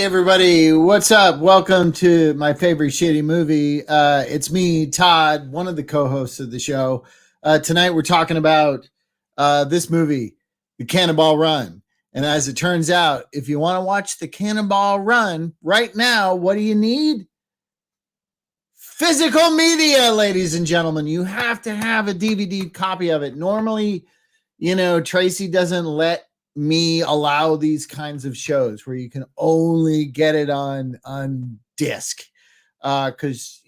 everybody, what's up? Welcome to my favorite shitty movie. It's me, Todd, one of the co-hosts of the show. Tonight we're talking about this movie, The Cannonball Run. And as it turns out, if you want to watch The Cannonball Run right now, what do you need? Physical media, ladies and gentlemen. You have to have a DVD copy of it. Normally, Tracy doesn't let me allow these kinds of shows where you can only get it on disc, because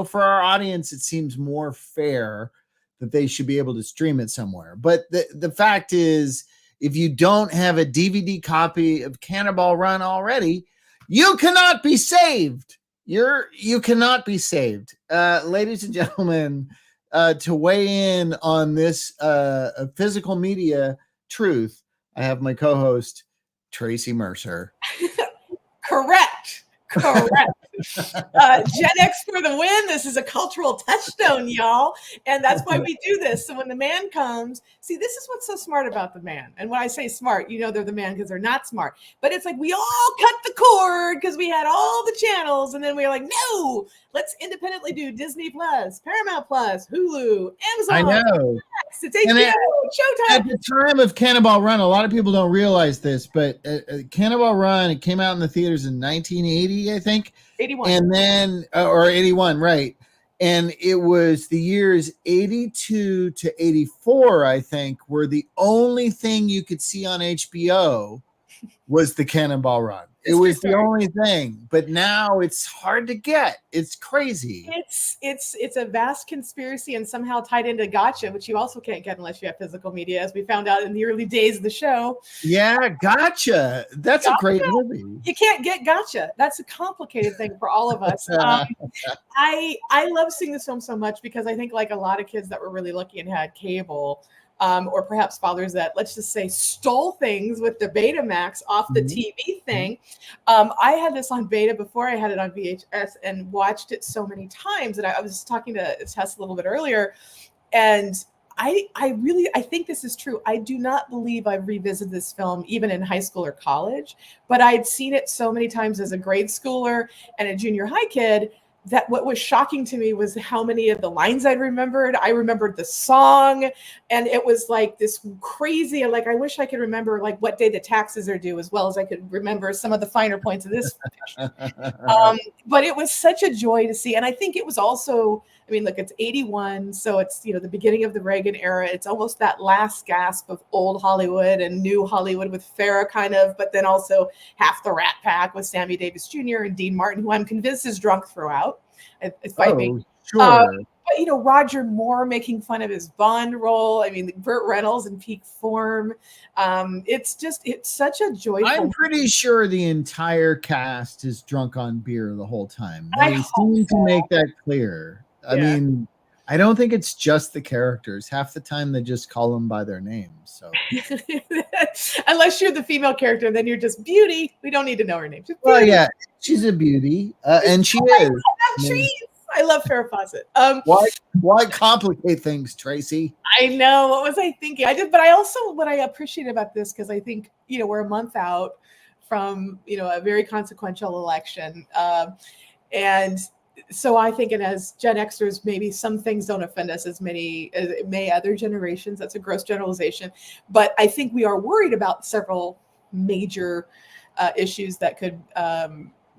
for our audience it seems more fair that they should be able to stream it somewhere. But the fact is, if you don't have a DVD copy of Cannonball Run already, you cannot be saved. You cannot be saved, ladies and gentlemen. To weigh in on this physical media truth, I have my co-host, Tracy Mercer. Correct. Gen X for the win. This is a cultural touchstone, y'all. And that's why we do this. So when the man comes, see, this is what's so smart about the man. And when I say smart, they're the man because they're not smart. But it's like we all cut the cord because we had all the channels. And then we were like, no, let's independently do Disney Plus, Paramount Plus, Hulu, Amazon. I know. It's HBO, Showtime. At the time of Cannonball Run, a lot of people don't realize this, but Cannonball Run, it came out in the theaters in 1980, I think. 81. And then, or 81, right. And it was the years 82 to 84, I think, were the only thing you could see on HBO was the Cannonball Run. It was the only thing, but now it's hard to get. It's crazy. It's a vast conspiracy and somehow tied into Gotcha, which you also can't get unless you have physical media, as we found out in the early days of the show. Yeah, Gotcha. That's a great movie. You can't get Gotcha. That's a complicated thing for all of us. I love seeing this film so much because I think, like a lot of kids that were really lucky and had cable, or perhaps fathers that, let's just say, stole things with the Betamax off the TV thing. I had this on beta before I had it on VHS and watched it so many times. And I was talking to Tess a little bit earlier, and I think this is true. I do not believe I've revisited this film even in high school or college, but I'd seen it so many times as a grade schooler and a junior high kid that what was shocking to me was how many of the lines I remembered. I remembered the song, and it was like this crazy, like, I wish I could remember like what day the taxes are due as well as I could remember some of the finer points of this. But it was such a joy to see. And I think it was also, I mean, look, it's 81. So it's, the beginning of the Reagan era. It's almost that last gasp of old Hollywood and new Hollywood with Farrah kind of, but then also half the Rat Pack with Sammy Davis Jr. and Dean Martin, who I'm convinced is drunk throughout. Sure. But Roger Moore making fun of his Bond role. I mean, Burt Reynolds in peak form. It's such a joyful. I'm pretty sure the entire cast is drunk on beer the whole time. They seem to make that clear. I mean, I don't think it's just the characters. Half the time they just call them by their names. So unless you're the female character, then you're just beauty. We don't need to know her name. Well, yeah, she's a beauty, and she is. I love Farrah Fawcett. Why complicate things, Tracy? I know. What was I thinking? But I also, what I appreciate about this, because I think we're a month out from a very consequential election, and so I think, and as Gen Xers, maybe some things don't offend us as many as it may other generations. That's a gross generalization. But I think we are worried about several major issues that could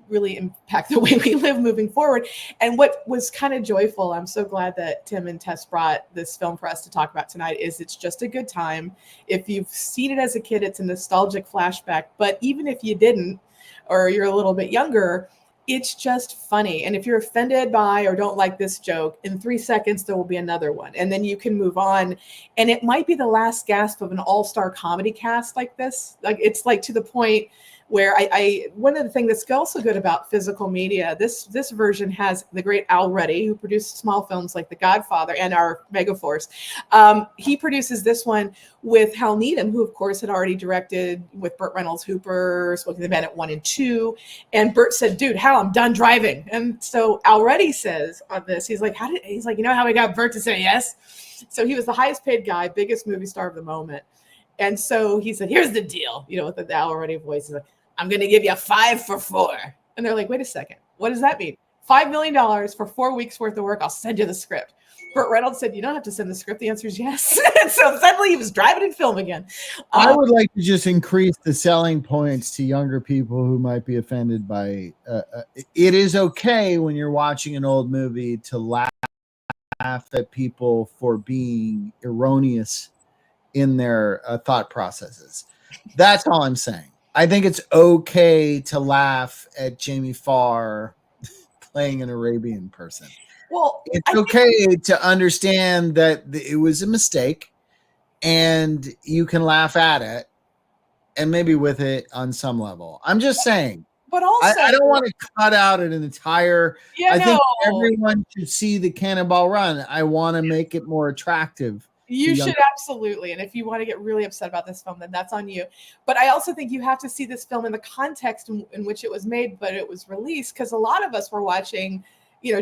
really impact the way we live moving forward. And what was kind of joyful, I'm so glad that Tim and Tess brought this film for us to talk about tonight, is it's just a good time. If you've seen it as a kid, it's a nostalgic flashback. But even if you didn't, or you're a little bit younger, it's just funny. And if you're offended by or don't like this joke, in 3 seconds, there will be another one. And then you can move on. And it might be the last gasp of an all-star comedy cast like this. Like, it's like to the point where I one of the things that's also good about physical media, this version has the great Al Ruddy, who produced small films like The Godfather and our Megaforce. He produces this one with Hal Needham, who of course had already directed with Burt Reynolds Hooper, Smokey the Bandit 1 and 2. And Burt said, dude, Hal, I'm done driving. And so Al Ruddy says on this, he's like, you know how we got Burt to say yes? So he was the highest paid guy, biggest movie star of the moment. And so he said, here's the deal, with the Al Ruddy voice. He's like, I'm going to give you 5 for 4. And they're like, wait a second. What does that mean? $5 million for 4 weeks worth of work. I'll send you the script. Burt Reynolds said, you don't have to send the script. The answer is yes. And so suddenly he was driving in film again. I would like to just increase the selling points to younger people who might be offended by it is okay when you're watching an old movie to laugh at people for being erroneous in their thought processes. That's all I'm saying. I think it's okay to laugh at Jamie Farr playing an Arabian person. Well, it's okay to understand that it was a mistake and you can laugh at it and maybe with it on some level. I'm just saying. But also, I don't want to cut out an entire. I think everyone should see the Cannonball Run. I want to make it more attractive. You should absolutely. And if you want to get really upset about this film, then that's on you. But I also think you have to see this film in the context in which it was made, but it was released, because a lot of us were watching,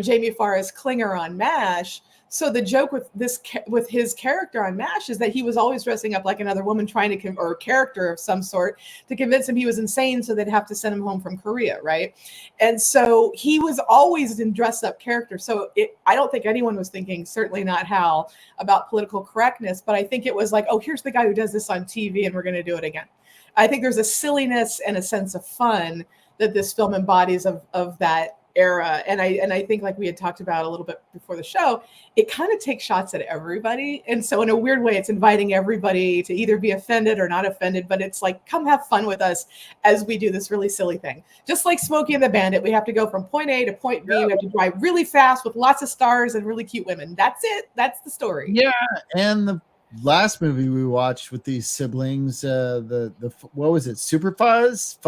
Jamie Farr as Klinger on MASH. So the joke with his character on MASH is that he was always dressing up like another woman, trying to or a character of some sort to convince him he was insane, so they'd have to send him home from Korea, right? And so he was always in dressed up character. So I don't think anyone was thinking, certainly not Hal, about political correctness, but I think it was like, oh, here's the guy who does this on TV, and we're going to do it again. I think there's a silliness and a sense of fun that this film embodies of that era. And I think, like we had talked about a little bit before the show, it kind of takes shots at everybody. And so in a weird way, it's inviting everybody to either be offended or not offended, but it's like, come have fun with us as we do this really silly thing. Just like Smokey and the Bandit, we have to go from point A to point B. We have to drive really fast with lots of stars and really cute women. That's it. That's the story. Yeah. And the last movie we watched with these siblings, the what was it? Super Fuzz?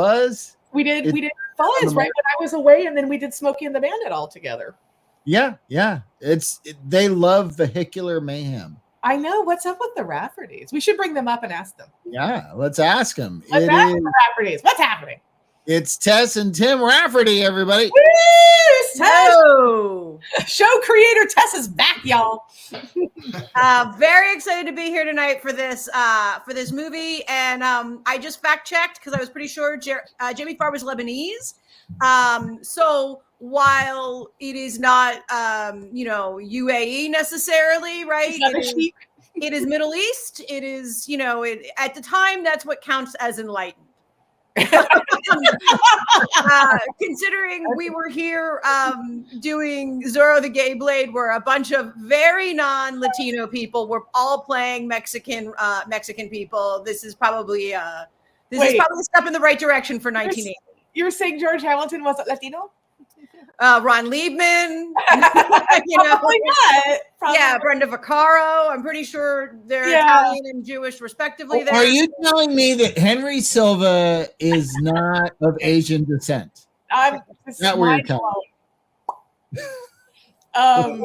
We did Fuzz right when I was away, and then we did Smokey and the Bandit all together. Yeah. They love vehicular mayhem. I know. What's up with the Raffertys? We should bring them up and ask them. Yeah, let's ask them. Let's ask the Raffertys. What's happening? It's Tess and Tim Rafferty, everybody. Woo! Tess! Show creator Tess is back, y'all. Very excited to be here tonight for this movie, and I just fact checked because I was pretty sure Jamie Farr was Lebanese. So while it is not UAE necessarily, right? It is Middle East. It is at the time that's what counts as enlightened. Considering we were here doing Zorro the Gay Blade, where a bunch of very non-Latino people were all playing Mexican people, this is probably a step in the right direction for 1980. You're saying George Hamilton wasn't Latino? Ron Liebman, Probably not. Yeah, Brenda Vaccaro. I'm pretty sure they're Italian and Jewish, respectively. There. Are you telling me that Henry Silva is not of Asian descent? That's where you're telling me. I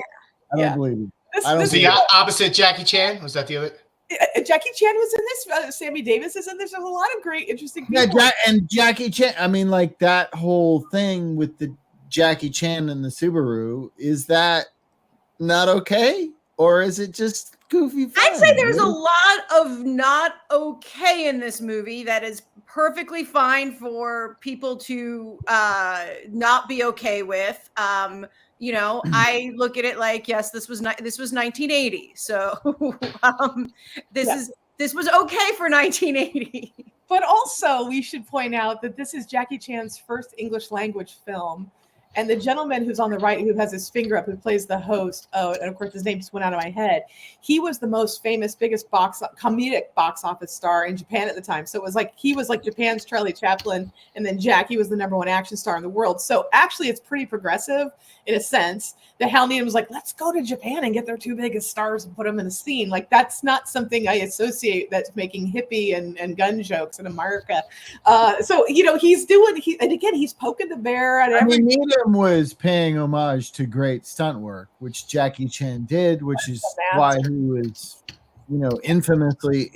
don't believe you. Was the opposite Jackie Chan? Was that the other? Jackie Chan was in this. Sammy Davis is in this. There's a lot of great, interesting people. Yeah, and Jackie Chan. I mean, like that whole thing with the Jackie Chan and the Subaru, is that not okay, or is it just goofy fun? I'd say there's a lot of not okay in this movie that is perfectly fine for people to not be okay with. I look at it like, yes, this was 1980, so this was okay for 1980. But also, we should point out that this is Jackie Chan's first English language film. And the gentleman who's on the right, who has his finger up, who plays the host, and of course his name just went out of my head. He was the most famous, biggest comedic box office star in Japan at the time. So it was like he was like Japan's Charlie Chaplin, and then Jackie was the #1 action star in the world. So actually, it's pretty progressive in a sense. That Hal Needham was like, let's go to Japan and get their 2 biggest stars and put them in a scene. Like that's not something I associate that's making hippie and gun jokes in America. So he's doing. And again, he's poking the bear at every. Needham was paying homage to great stunt work, which Jackie Chan did, which is why he was, infamously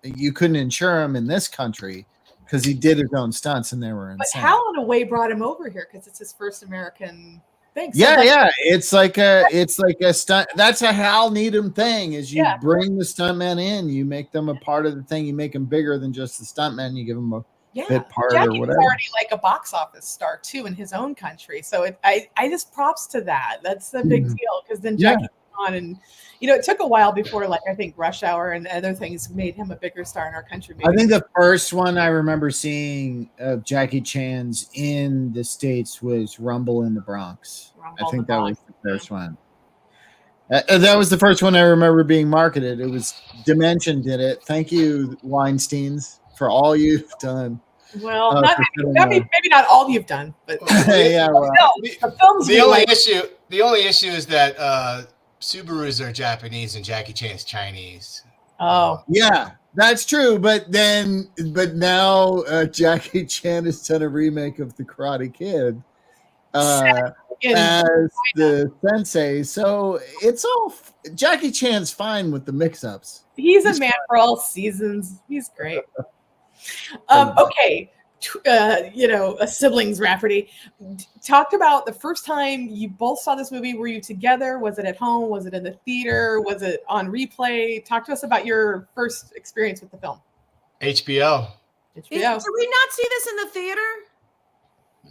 you couldn't insure him in this country because he did his own stunts and they were insane. But Hal, in a way, brought him over here because it's his first American thing. So it's like a stunt. That's a Hal Needham thing. Is you bring the stuntman in, you make them a part of the thing, you make them bigger than just the stuntman. You give them Yeah, bit part or Jackie's whatever. already like a box office star too in his own country. So I just props to that. That's a big deal because then Yeah. Jackie came on, and it took a while before like I think Rush Hour and other things made him a bigger star in our country. I think the first one I remember seeing of Jackie Chan's in the States was Rumble in the Bronx. I think that was the first one. That was the first one I remember being marketed. It was Dimension did it. Thank you, Weinsteins, for all you've done. Well, maybe not all you've done, but yeah. Well, the films. The only issue is that Subarus are Japanese and Jackie Chan's Chinese. Oh, yeah, that's true. But now Jackie Chan has done a remake of The Karate Kid as the sensei. So it's all Jackie Chan's fine with the mix-ups. He's a man for all seasons. He's great. Okay. A siblings Rafferty talked about the first time you both saw this movie. Were you together? Was it at home? Was it in the theater? Was it on replay? Talk to us about your first experience with the film. HBO. Did we not see this in the theater?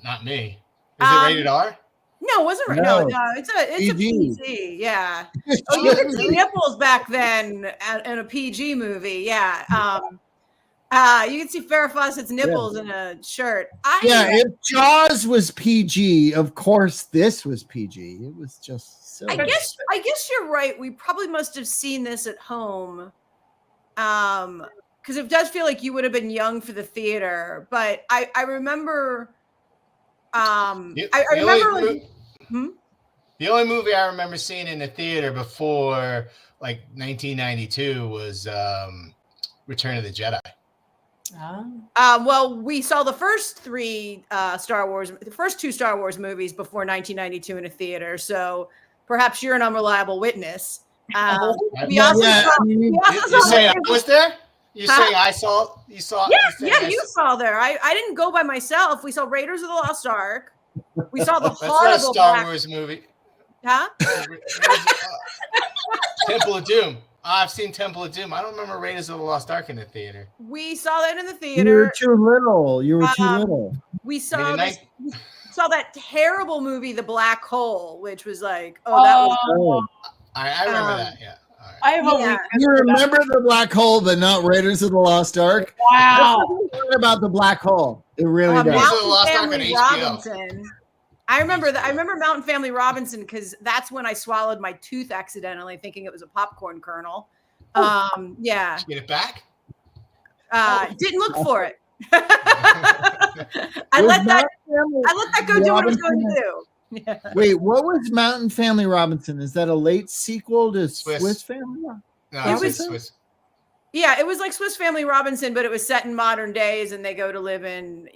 Not me. Is it rated R? No, it wasn't. No, it's a PG. Yeah. Oh, you could see nipples back then in a PG movie. Yeah. You can see Farrah Fawcett's nipples in a shirt. If Jaws was PG, of course this was PG. It was just so. I guess you're right. We probably must have seen this at home, because it does feel like you would have been young for the theater. But I remember. The only movie I remember seeing in the theater before like 1992 was Return of the Jedi. Well, we saw the first two Star Wars movies before 1992 in a theater, so perhaps you're an unreliable witness. You're saying I was there? You're saying I saw? You saw? You saw there. I didn't go by myself. We saw Raiders of the Lost Ark. We saw the horrible Star Wars movie. Huh? Temple of Doom. I've seen Temple of Doom. I don't remember Raiders of the Lost Ark in the theater. We saw that in the theater. You were too little. We saw that terrible movie, The Black Hole, which was like, that was. I remember that. Yeah. You remember The Black Hole, but not Raiders of the Lost Ark? Wow. About The Black Hole. It really does. Raiders of the Lost Ark on HBO. Robinson. I remember that. I remember Mountain Family Robinson because that's when I swallowed my tooth accidentally, thinking it was a popcorn kernel. Yeah. Did you get it back? Didn't look for it. I let that go do what it was going to do. Yeah. Wait, what was Mountain Family Robinson? Is that a late sequel to Swiss Family? No, it was Swiss. Yeah, it was like Swiss Family Robinson, but it was set in modern days, and they go to live in,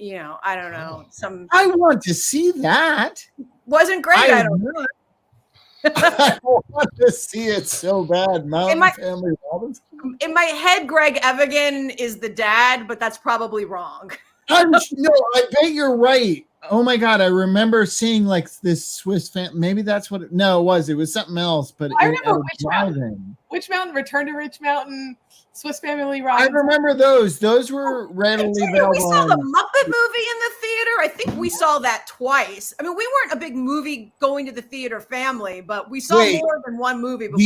I don't know, some. I want to see that. Wasn't great. I don't know. I want to see it so bad. Mountain Family Robinson. In my head, Greg Evigan is the dad, but that's probably wrong. I bet you're right. Oh my God, I remember seeing like this Swiss family. Maybe that's what. It was. It was something else. But I remember Which Mountain? Return to Rich Mountain. Swiss Family Robinson. I remember those. Those were readily available. We saw the Muppet movie in the theater. I think we saw that twice. I mean, we weren't a big movie going to the theater family, but we saw more than one movie before.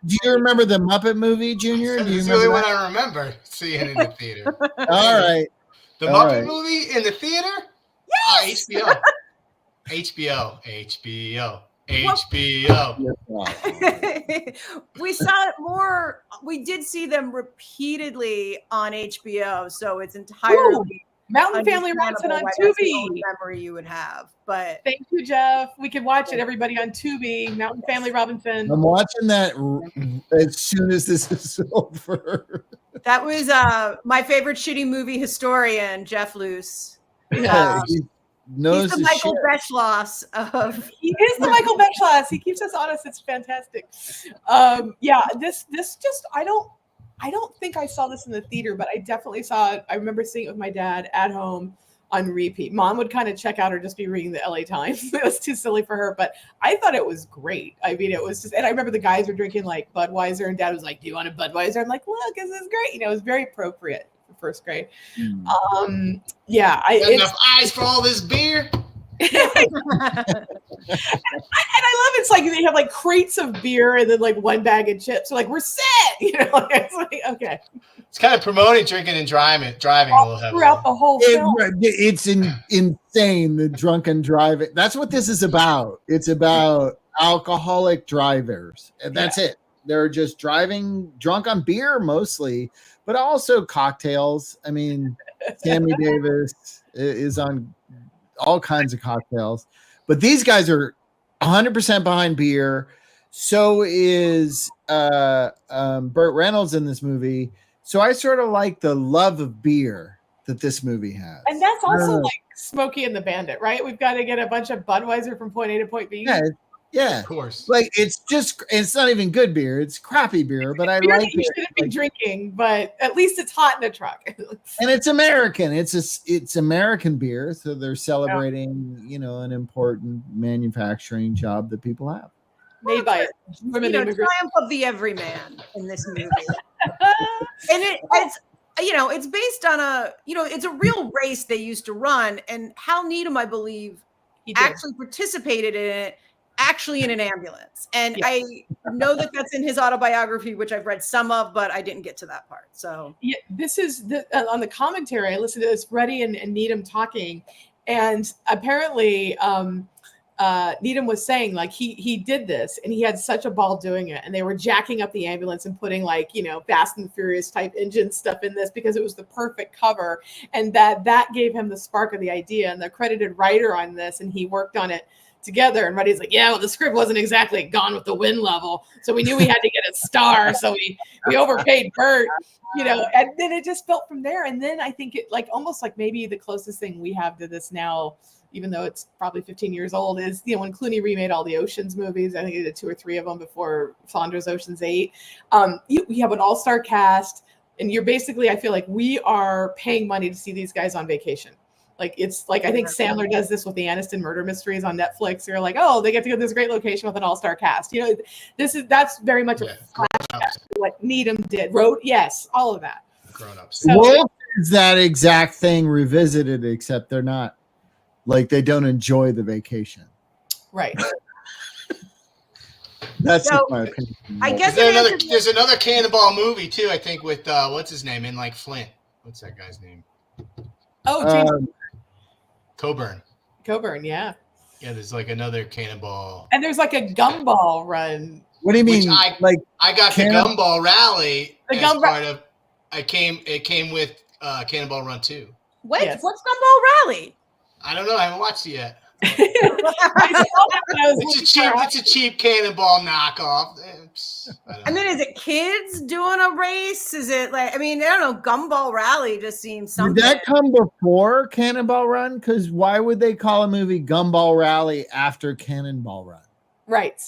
Do you remember the Muppet movie, Junior? That's the only one I remember seeing in the theater. All right. The Muppet movie in the theater? Yes. HBO. We saw it more. We did see them repeatedly on HBO, so it's entirely Mountain Family Robinson on Tubi. Memory you would have, but thank you, Jeff. We can watch it, everybody, on Tubi. Mountain Family Robinson. I'm watching that as soon as this is over. That was my favorite shitty movie historian, Jeff Luce. He's the Michael Beschloss of. He is the Michael Beschloss. He keeps us honest. It's fantastic. This just I don't think I saw this in the theater, but I definitely saw it. I remember seeing it with my dad at home on repeat. Mom would kind of check out or just be reading the LA Times. It was too silly for her, but I thought it was great. I mean, it was just, and I remember the guys were drinking like Budweiser, and Dad was like, "Do you want a Budweiser?" I'm like, "Look, this is great." It was very appropriate first grade. Hmm. Yeah, Got enough eyes for all this beer. and I love it's like they have like crates of beer and then like one bag of chips. So like we're set, like, it's like okay. It's kind of promoting drinking and driving a little heavily. Throughout the whole film. It's insane, the drunken driving. That's what this is about. It's about alcoholic drivers. And that's it. They're just driving drunk on beer mostly, but also cocktails. I mean, Sammy Davis is on all kinds of cocktails, but these guys are 100% behind beer. So is Burt Reynolds in this movie. So I sort of like the love of beer that this movie has. And that's also like Smokey and the Bandit, right? We've got to get a bunch of Budweiser from point A to point B. Yeah, of course. Like it's not even good beer; it's crappy beer. But I like it. You shouldn't be drinking, but at least it's hot in a truck. And it's American. It's American beer, so they're celebrating, an important manufacturing job that people have. Made by women immigrants. Triumph of the everyman in this movie. And it's based on it's a real race they used to run, and Hal Needham, I believe, actually participated in it, actually in an ambulance. And I know that that's in his autobiography, which I've read some of, but I didn't get to that part. So this is on the commentary. I listened to this Reddy and Needham talking, and apparently Needham was saying like he did this and he had such a ball doing it, and they were jacking up the ambulance and putting like Fast and Furious type engine stuff in this because it was the perfect cover, and that gave him the spark of the idea. And the credited writer on this, and he worked on it together. And Reddy's like, well, the script wasn't exactly Gone with the Wind level, so we knew we had to get a star, so we overpaid Burt, and then it just built from there. And then I think it like almost like maybe the closest thing we have to this now, even though it's probably 15 years old, is when Clooney remade all the Oceans movies. I think he did 2 or 3 of them before Sandra's Ocean's 8. You have an all-star cast, and you're basically, I feel like we are paying money to see these guys on vacation. Like it's like I think Sandler does this with the Aniston murder mysteries on Netflix. You're like, oh, they get to go to this great location with an all-star cast. That's very much a flashback to what Needham did. Wrote, yes, all of that. Grown-ups. So, Wolf is that exact thing revisited, except they're not like they don't enjoy the vacation. Right. That's just my opinion. I guess there's another Cannonball movie too. I think with what's his name in like Flint. What's that guy's name? Oh, James Coburn. Yeah. Yeah, there's like another Cannonball. And there's like a gumball run. What do you mean? I got the Gumball Rally as part of. It came with Cannonball Run 2. Wait, yes. What's Gumball Rally? I don't know. I haven't watched it yet. It's a cheap Cannonball knockoff. I mean, is it kids doing a race? Is it like, I don't know, Gumball Rally just seems something. Did that come before Cannonball Run? Because why would they call a movie Gumball Rally after Cannonball Run? Right.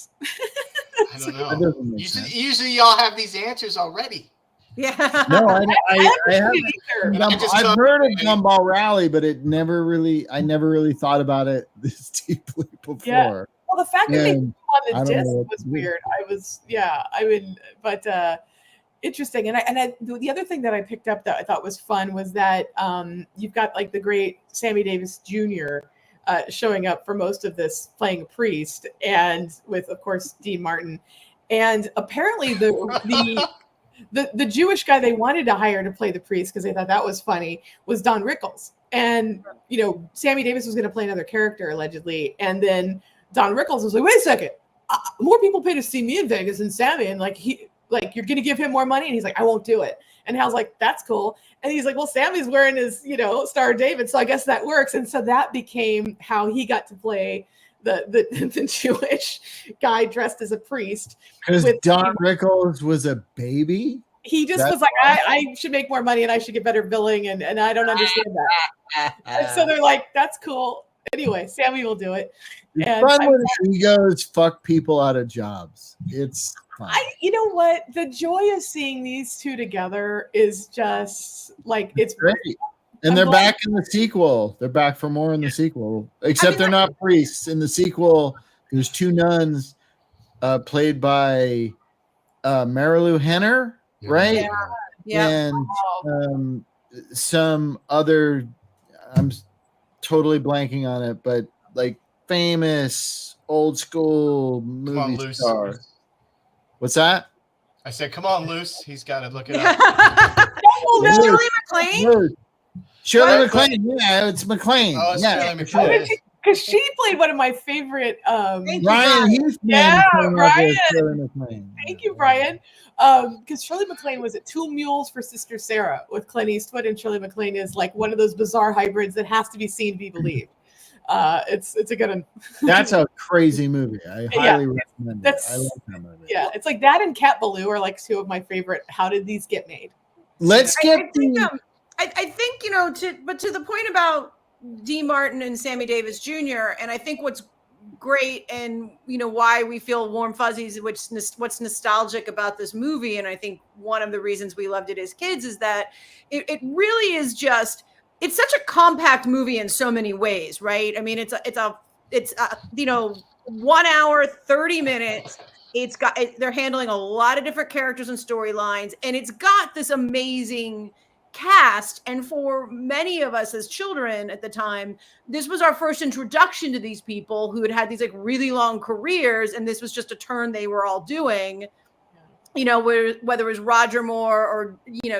I don't know. Usually y'all have these answers already. Yeah. No, I haven't. I've heard of Gumball Rally, but I never really thought about it this deeply before. Yeah. Well, the fact that they put on the disc was weird. Interesting. And the other thing that I picked up that I thought was fun was that you've got like the great Sammy Davis Jr. Showing up for most of this, playing a priest, and with, of course, Dean Martin. And apparently the Jewish guy they wanted to hire to play the priest because they thought that was funny was Don Rickles. And, Sammy Davis was going to play another character allegedly. And then Don Rickles was like, wait a second, more people pay to see me in Vegas than Sammy. And you're going to give him more money. And he's like, I won't do it. And Hal's like, that's cool. And he's like, well, Sammy's wearing his, Star of David. So I guess that works. And so that became how he got to play the Jewish guy dressed as a priest. Because Don Rickles was a baby? He just was like, I should make more money and I should get better billing. And I don't understand that. And so they're like, that's cool. Anyway, Sammy will do it. It's fun when egos fuck people out of jobs. It's fun. You know what? The joy of seeing these two together is just like, it's great. And they're back in the sequel. They're back for more in the sequel. Except they're not priests. In the sequel, there's 2 nuns played by Marilu Henner, right? Yeah. And some other, I'm totally blanking on it, but like famous old school Come on, movie Luce. star. What's that? I said, come on, Luce. He's got to look it up. Is Luce. Shirley MacLaine? Luce. Shirley What? MacLaine. Yeah, it's MacLaine. Oh, it's yeah, Shirley for sure. MacLaine. Because she played one of my favorite. Thank you, Brian Houston Yeah, came up with Shirley MacLaine. Thank you, Brian. Because Shirley MacLaine was at Two Mules for Sister Sarah with Clint Eastwood, and Shirley MacLaine is like one of those bizarre hybrids that has to be seen to be believed. It's a good one. That's a crazy movie. I highly recommend it. I like that movie. Yeah, it's like that and Cat Ballou are like two of my favorite. How did these get made? Let's get I think to the point about D. Martin and Sammy Davis Jr. and I think what's great and why we feel warm fuzzies, what's nostalgic about this movie, and I think one of the reasons we loved it as kids is that it really is just, it's such a compact movie in so many ways, right? I mean, it's 1 hour 30 minutes. They're handling a lot of different characters and storylines, and it's got this amazing cast. And for many of us as children at the time, this was our first introduction to these people who had these like really long careers, and this was just a turn they were all doing. Whether it was Roger Moore or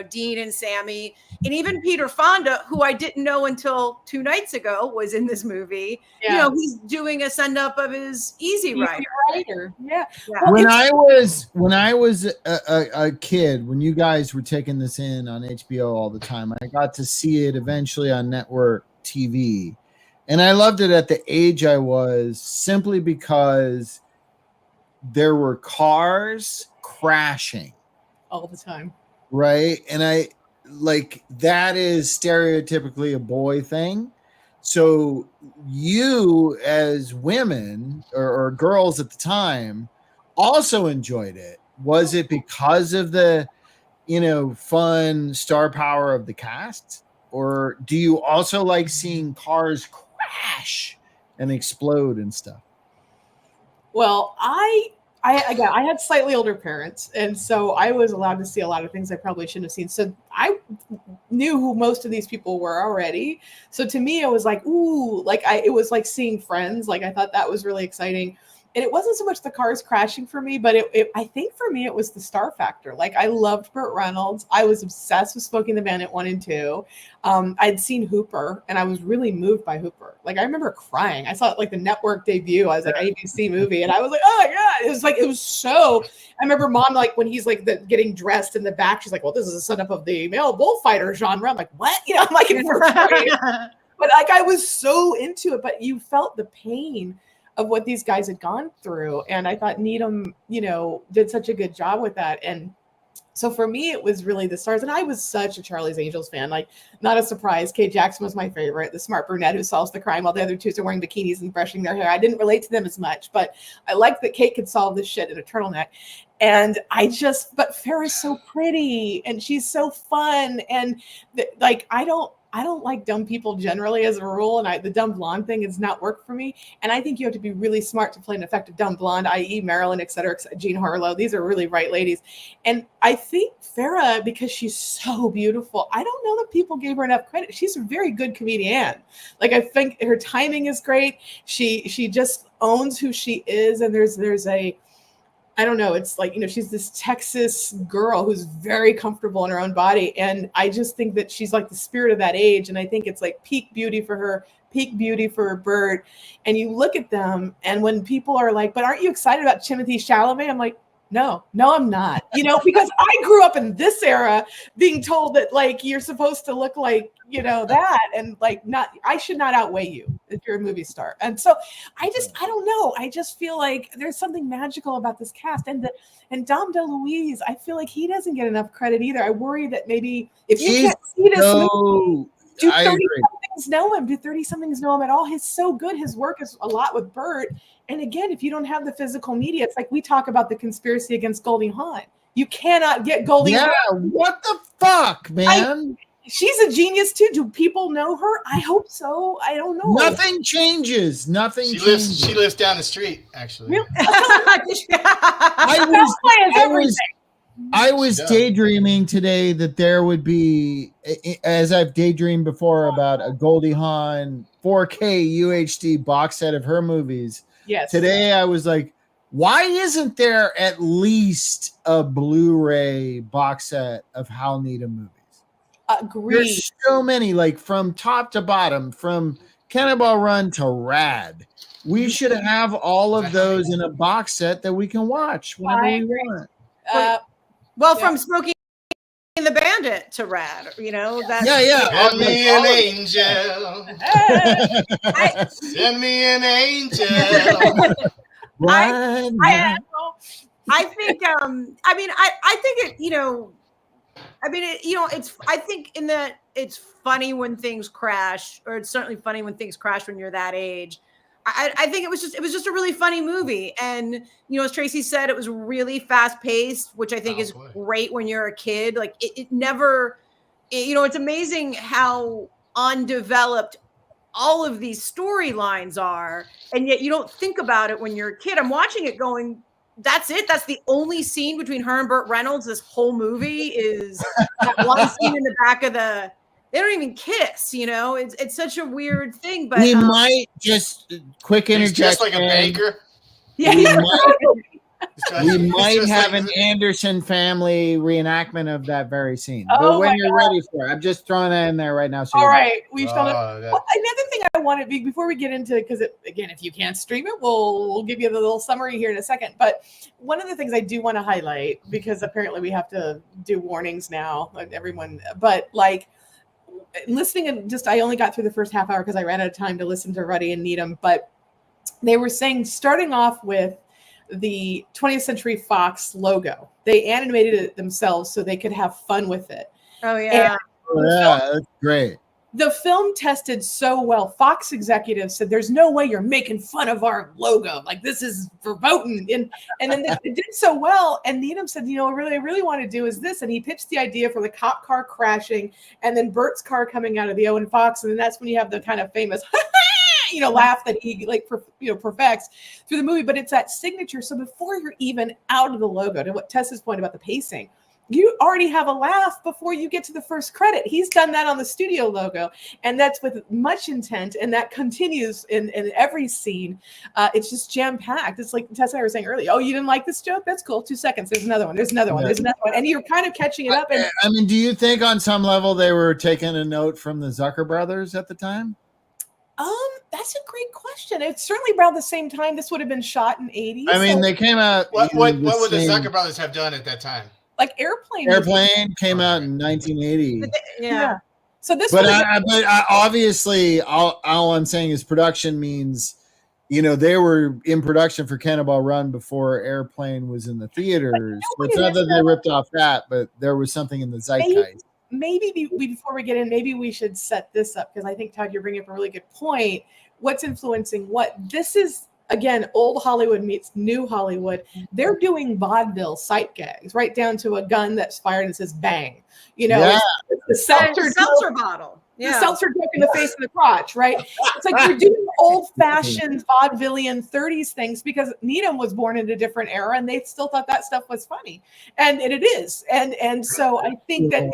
Dean and Sammy, and even Peter Fonda, who I didn't know until 2 nights ago was in this movie. Yeah. He's doing a send up of his Easy Rider. Yeah. Well, when I was a kid, when you guys were taking this in on HBO all the time, I got to see it eventually on network TV, and I loved it at the age I was, simply because there were cars crashing all the time, right? And I like, that is stereotypically a boy thing. So you as women or girls at the time also enjoyed it. Was it because of the fun star power of the cast, or do you also like seeing cars crash and explode and stuff? Well, I had slightly older parents, and so I was allowed to see a lot of things I probably shouldn't have seen. So I knew who most of these people were already. So to me, it was like, ooh, it was like seeing Friends. Like, I thought that was really exciting. And it wasn't so much the cars crashing for me, but I think for me, it was the star factor. Like, I loved Burt Reynolds. I was obsessed with Smokey and the Bandit 1 and 2. I'd seen Hooper, and I was really moved by Hooper. Like, I remember crying. I saw it like the network debut. I was like, ABC movie. And I was like, oh my God. It was so, I remember Mom, like when he's like getting dressed in the back, she's like, well, this is a setup of the male bullfighter genre. I'm like, what? I'm like in first grade. But like, I was so into it, but you felt the pain of what these guys had gone through. And I thought Needham, did such a good job with that. And so for me, it was really the stars. And I was such a Charlie's Angels fan. Like, not a surprise. Kate Jackson was my favorite, the smart brunette who solves the crime while the other two are wearing bikinis and brushing their hair. I didn't relate to them as much, but I liked that Kate could solve this shit in a turtleneck. And but Farrah's so pretty and she's so fun. And I don't like dumb people generally as a rule, and the dumb blonde thing has not worked for me. And I think you have to be really smart to play an effective dumb blonde, i.e. Marilyn, et cetera, Jean Harlow. These are really right ladies. And I think Farrah, because she's so beautiful, I don't know that people gave her enough credit. She's a very good comedian. Like, I think her timing is great. She just owns who she is, and there's a, I don't know. It's like, she's this Texas girl who's very comfortable in her own body. And I just think that she's like the spirit of that age. And I think it's like peak beauty for her, peak beauty for Bert. And you look at them, and when people are like, but aren't you excited about Timothée Chalamet? I'm like, no, I'm not, because I grew up in this era being told that like, you're supposed to look like, that, and like, I should not outweigh you if you're a movie star. And so I don't know. I just feel like there's something magical about this cast, and Dom DeLuise, I feel like he doesn't get enough credit either. I worry that maybe if you can't see this movie, do 30-somethings know him? Do 30-somethings know him at all? He's so good. His work is a lot with Bert. And again, if you don't have the physical media, it's like we talk about the conspiracy against Goldie Hawn. You cannot get Goldie Hawn. Yeah, what the fuck, man? She's a genius too. Do people know her? I hope so. I don't know. Nothing changes. She lives down the street, actually. Really? I was Yeah. daydreaming today that there would be, as I've daydreamed before about a Goldie Hawn 4K UHD box set of her movies. Yes. Today I was like, why isn't there at least a Blu-ray box set of Hal Needham movies? Agreed. There's so many, like from top to bottom, from Cannonball Run to Rad. We should have all of those in a box set that we can watch whenever we want. Well, Yeah. from Smokey and the Bandit to Rad, you know, that's Yeah. Send me an angel. Send me an angel. I think I think it, you know, I mean, it, you know, it's, I think in that it's funny when things crash, or it's certainly funny when things crash when you're that age. I think it was just a really funny movie. And, you know, as Tracy said, it was really fast paced, which I think is great when you're a kid. Like it never, you know, it's amazing how undeveloped all of these storylines are. And yet you don't think about it when you're a kid. I'm watching it going, that's it. That's the only scene between her and Burt Reynolds. This whole movie is that one scene in the back of the, they don't even kiss, you know, it's such a weird thing, but we might just quick interjection. Just like a baker. Yeah. We might have an Anderson family reenactment of that very scene. Oh, but when you're ready for it, I'm just throwing that in there right now. So all right. We've done it. That- Well, another thing I want to be before we get into, because again, if you can't stream it, we'll give you the little summary here in a second. But one of the things I do want to highlight, because apparently we have to do warnings now, like everyone, but like listening and just, I only got through the first half hour because I ran out of time to listen to Ruddy and Needham, but they were saying, starting off with the 20th Century Fox logo, they animated it themselves so they could have fun with it. Oh yeah. yeah, that's great. The film tested so well. Fox executives said, "There's no way you're making fun of our logo. Like, this is verboten." And then it did so well. And Needham said, "You know, what I really want to do is this." And he pitched the idea for the cop car crashing, and then Bert's car coming out of the Owen Fox, and then that's when you have the kind of famous, you know, laugh that he perfects through the movie. But it's that signature. So before you're even out of the logo, to what Tessa's point about the pacing, you already have a laugh before you get to the first credit. He's done that on the studio logo, and that's with much intent, and that continues in every scene. It's just jam-packed. It's like Tessa and I were saying earlier, oh, you didn't like this joke? That's cool. 2 seconds. There's another one. There's another one. There's another one. And you're kind of catching it up. And I mean, do you think on some level they were taking a note from the Zucker brothers at the time? That's a great question. It's certainly around the same time. This would have been shot in 80s. I mean, they came out. What would the Zucker brothers have done at that time? Like Airplane came out in 1980. Yeah. So this, but obviously, all I'm saying is production means, you know, they were in production for Cannonball Run before Airplane was in the theaters. So it's not that they ripped off that, but there was something in the zeitgeist. Maybe before we get in, maybe we should set this up, because I think, Todd, you're bringing up a really good point. What's influencing what? This is, again, old Hollywood meets new Hollywood. They're doing vaudeville sight gags, right down to a gun that's fired and says bang. You know, it's the seltzer bottle. The seltzer joke in the face of the crotch, right? It's like you're doing old-fashioned vaudevillian 30s things, because Needham was born in a different era, and they still thought that stuff was funny, and it is. And so I think that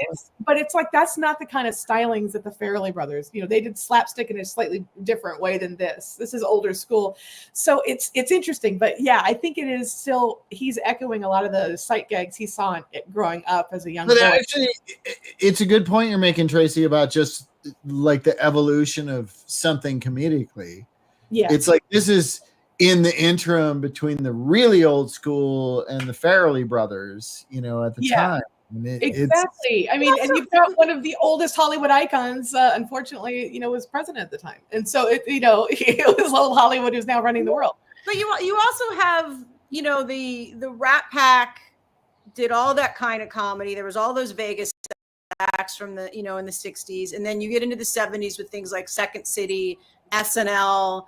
it's like, that's not the kind of stylings that the Farrelly brothers, you know, they did slapstick in a slightly different way than this. This is older school, so it's interesting. But yeah, I think it is still, he's echoing a lot of the sight gags he saw growing up as a young boy. Actually, it's a good point you're making, Tracy, about just like the evolution of something comedically. Yeah, it's like this is in the interim between the really old school and the Farrelly brothers, you know, at the time. Exactly. I mean, and you've got one of the oldest Hollywood icons, unfortunately, you know, was president at the time, and so it was old Hollywood who's now running the world. But you also have, you know, the Rat Pack did all that kind of comedy. There was all those Vegas acts from the, you know, in the 60s, and then you get into the 70s with things like Second City, SNL.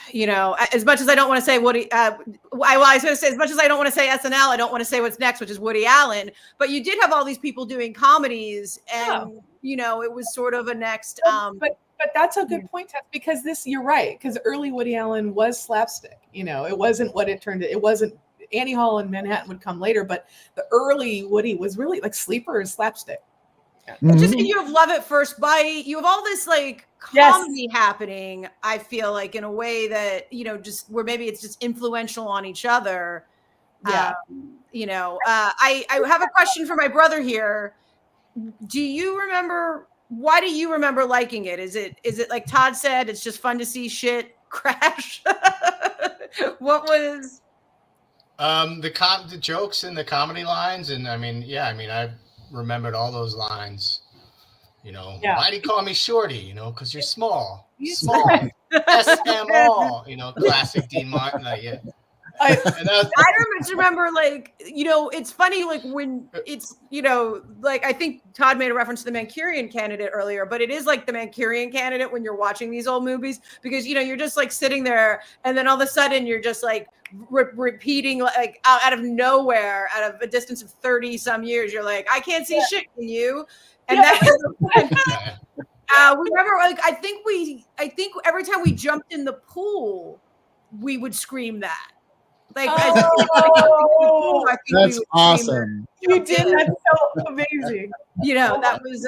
You know, as much as I don't want to say Woody, I was going to say, as much as I don't want to say SNL, I don't want to say what's next, which is Woody Allen. But you did have all these people doing comedies, and you know, it was sort of a next. But that's a good point, Tess, because you're right, because early Woody Allen was slapstick. You know, it wasn't what it turned. It wasn't. Annie Hall and Manhattan would come later, but the early Woody was really like sleepers, slapstick. Just you have love at first bite. You have all this like comedy happening. I feel like in a way that just where maybe it's just influential on each other. Yeah. I have a question for my brother here. Do you remember? Why do you remember liking it? Is it like Todd said? It's just fun to see shit crash. What was the jokes and the comedy lines, and I remembered all those lines. Why do you call me Shorty? Because you're small. Small. SMall. Classic Dean Martin. I remember like, it's funny, like when it's, like I think Todd made a reference to the Manchurian Candidate earlier, but it is like the Manchurian Candidate when you're watching these old movies, because, you're just like sitting there and then all of a sudden you're just like repeating like out of nowhere, out of a distance of 30 some years, you're like, I can't see shit in you. And that we remember, like, I think every time we jumped in the pool, we would scream that. Like, that's awesome. You did. That's so amazing. That was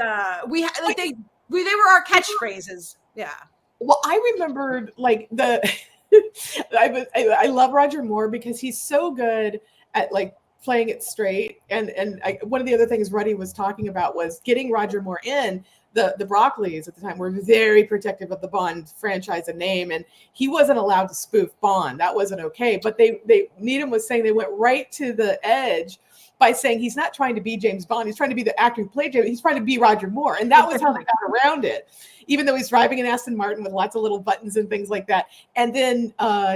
they were our catchphrases. Yeah. Well, I remembered like I love Roger Moore because he's so good at like playing it straight. And one of the other things Ruddy was talking about was getting Roger Moore in. The Broccoli's at the time were very protective of the Bond franchise and name, and he wasn't allowed to spoof Bond. That wasn't okay. But Needham was saying they went right to the edge by saying he's not trying to be James Bond. He's trying to be the actor who played James. He's trying to be Roger Moore, and that was how they got around it. Even though he's driving an Aston Martin with lots of little buttons and things like that. And then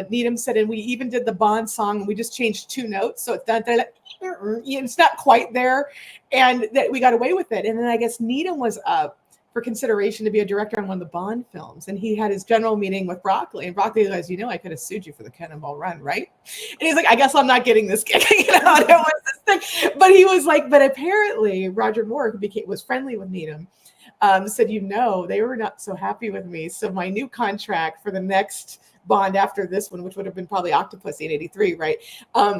Needham said, and we even did the Bond song, and we just changed 2 notes, so it's not quite there, and that we got away with it. And then I guess Needham was up for consideration to be a director on one of the Bond films. And he had his general meeting with Broccoli, and Broccoli goes, I could have sued you for the Cannonball Run, right? And he's like, I guess I'm not getting this gig. It was this thing. But he was like, but apparently Roger Moore, who was friendly with Needham, said, they were not so happy with me. So my new contract for the next Bond after this one, which would have been probably Octopussy in '83, right?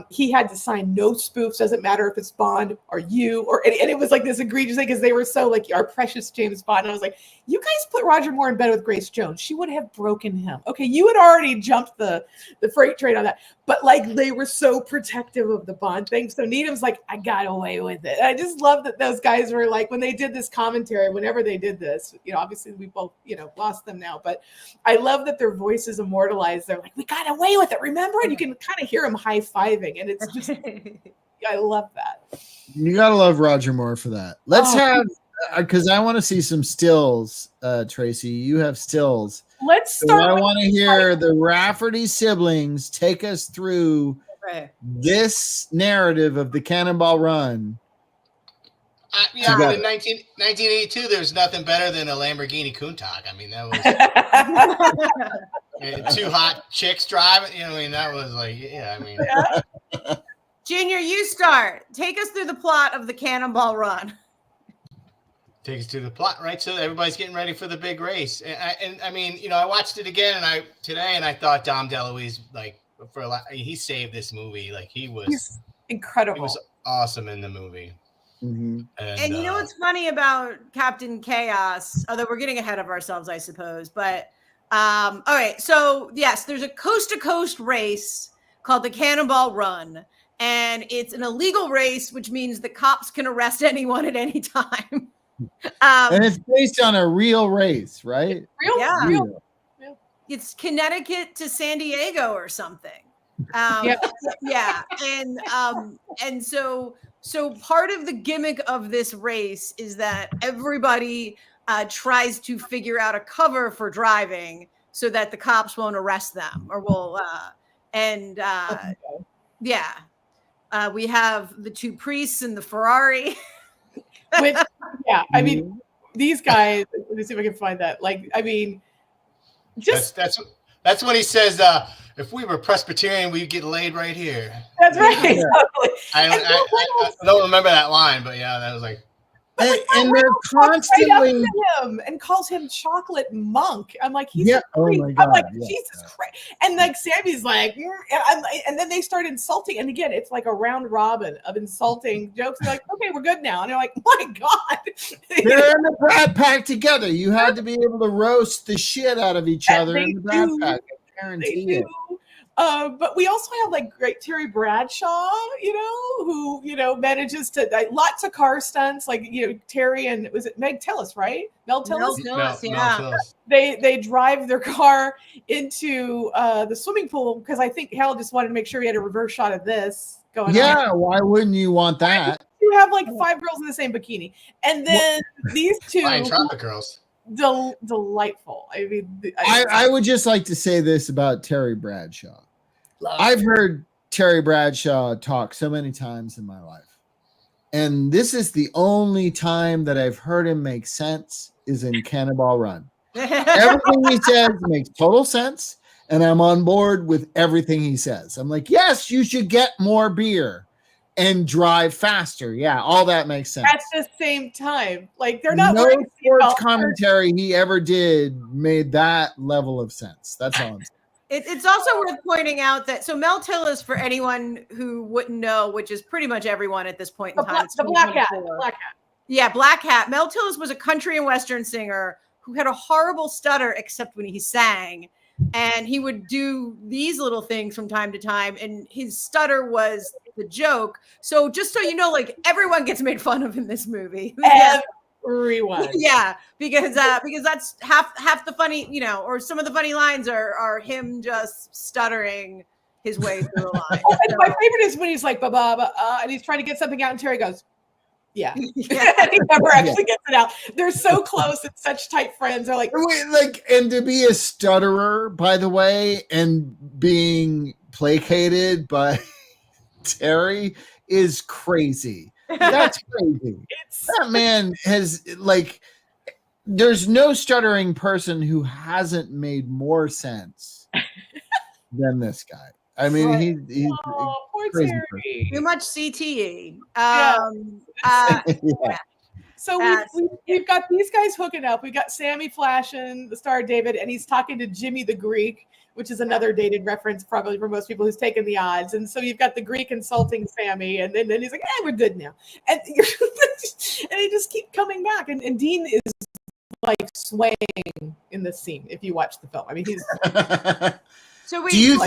He had to sign no spoofs. Doesn't matter if it's Bond or you, and it was like this egregious thing because they were so like our precious James Bond. And I was like, you guys put Roger Moore in bed with Grace Jones, she would have broken him. Okay, you had already jumped the freight train on that, but like they were so protective of the Bond thing. So Needham's like, I got away with it. And I just love that those guys were like, when they did this commentary, whenever they did this, obviously we both lost them now, but I love that their voices immortalized. They're like, we got away with it, remember? And you can kind of hear them high-fiving, and it's just I love that. You gotta love Roger Moore for that. Let's have, because I want to see some stills. Tracy, you have stills. Let's start. So I want to hear the Rafferty siblings take us through this narrative of the Cannonball Run. In 1982, there was nothing better than a Lamborghini Countach. I mean, that was 2 hot chicks driving. That was like, Junior, you start. Take us through the plot of the Cannonball Run. Take us through the plot, right? So everybody's getting ready for the big race, and I watched it again today, and I thought Dom DeLuise, he saved this movie. Like he's incredible. He was awesome in the movie. Mm-hmm. And you know what's funny about Captain Chaos? Although we're getting ahead of ourselves, I suppose. But all right, so yes, there's a coast-to-coast race called the Cannonball Run, and it's an illegal race, which means the cops can arrest anyone at any time. And it's based on a real race, right? Real. It's Connecticut to San Diego or something. Yeah, and so part of the gimmick of this race is that everybody tries to figure out a cover for driving so that the cops won't arrest them or will. We have the 2 priests in the Ferrari. Which, I mean, these guys. Let me see if I can find that. Like, I mean, just that's when he says, if we were Presbyterian, we'd get laid right here. That's right. I don't remember that line, but yeah, that was like. and they're constantly him and calls him Chocolate Monk. I'm like, he's oh my God, I'm like, Jesus Christ. And like Sammy's like, and then they start insulting. And again, it's like a round robin of insulting jokes. They're like, okay, we're good now. And they're like, my God. They're in the Brat Pack together. You had to be able to roast the shit out of each other in the Brat Pack. I guarantee it. But we also have like great Terry Bradshaw, who, manages to lots of car stunts, like, Terry and was it Meg Tillis, right? Mel Tillis? Yeah. They drive their car into the swimming pool because I think Hal just wanted to make sure he had a reverse shot of this going on. Yeah, why wouldn't you want that? You have like 5 girls in the same bikini. And then these two Traffic girls. Delightful. I mean, I would just like to say this about Terry Bradshaw. I've heard Terry Bradshaw talk so many times in my life, and this is the only time that I've heard him make sense is in Cannonball Run. Everything he says makes total sense, and I'm on board with everything he says. I'm like, yes, you should get more beer and drive faster. Yeah, all that makes sense. At the same time, like they're not no sports commentary he ever did made that level of sense. That's all I'm saying. It's also worth pointing out that Mel Tillis, for anyone who wouldn't know, which is pretty much everyone at this point in time, the Black Hat. Yeah, Black Hat. Mel Tillis was a country and western singer who had a horrible stutter except when he sang. And he would do these little things from time to time, and his stutter was the joke. So just so you know, like everyone gets made fun of in this movie. Everyone. Yeah, because that's half the funny, or some of the funny lines are him just stuttering his way through a line. And my favorite is when he's like, ba ba ba, and he's trying to get something out, and Terry goes, yeah. And he never actually gets it out. They're so close and such tight friends. They're like, and to be a stutterer, by the way, and being placated by Terry is crazy. That's crazy. That man has there's no stuttering person who hasn't made more sense than this guy. I mean, he's poor crazy Terry. Too much CTE. So we've got these guys hooking up. We got Sammy flashing the Star of David, and he's talking to Jimmy the Greek, which is another dated reference probably for most people who's taken the odds. And so you've got the Greek insulting Sammy, and then he's like, we're good now. And they just keep coming back. And Dean is like swaying in this scene if you watch the film. I mean, he's do you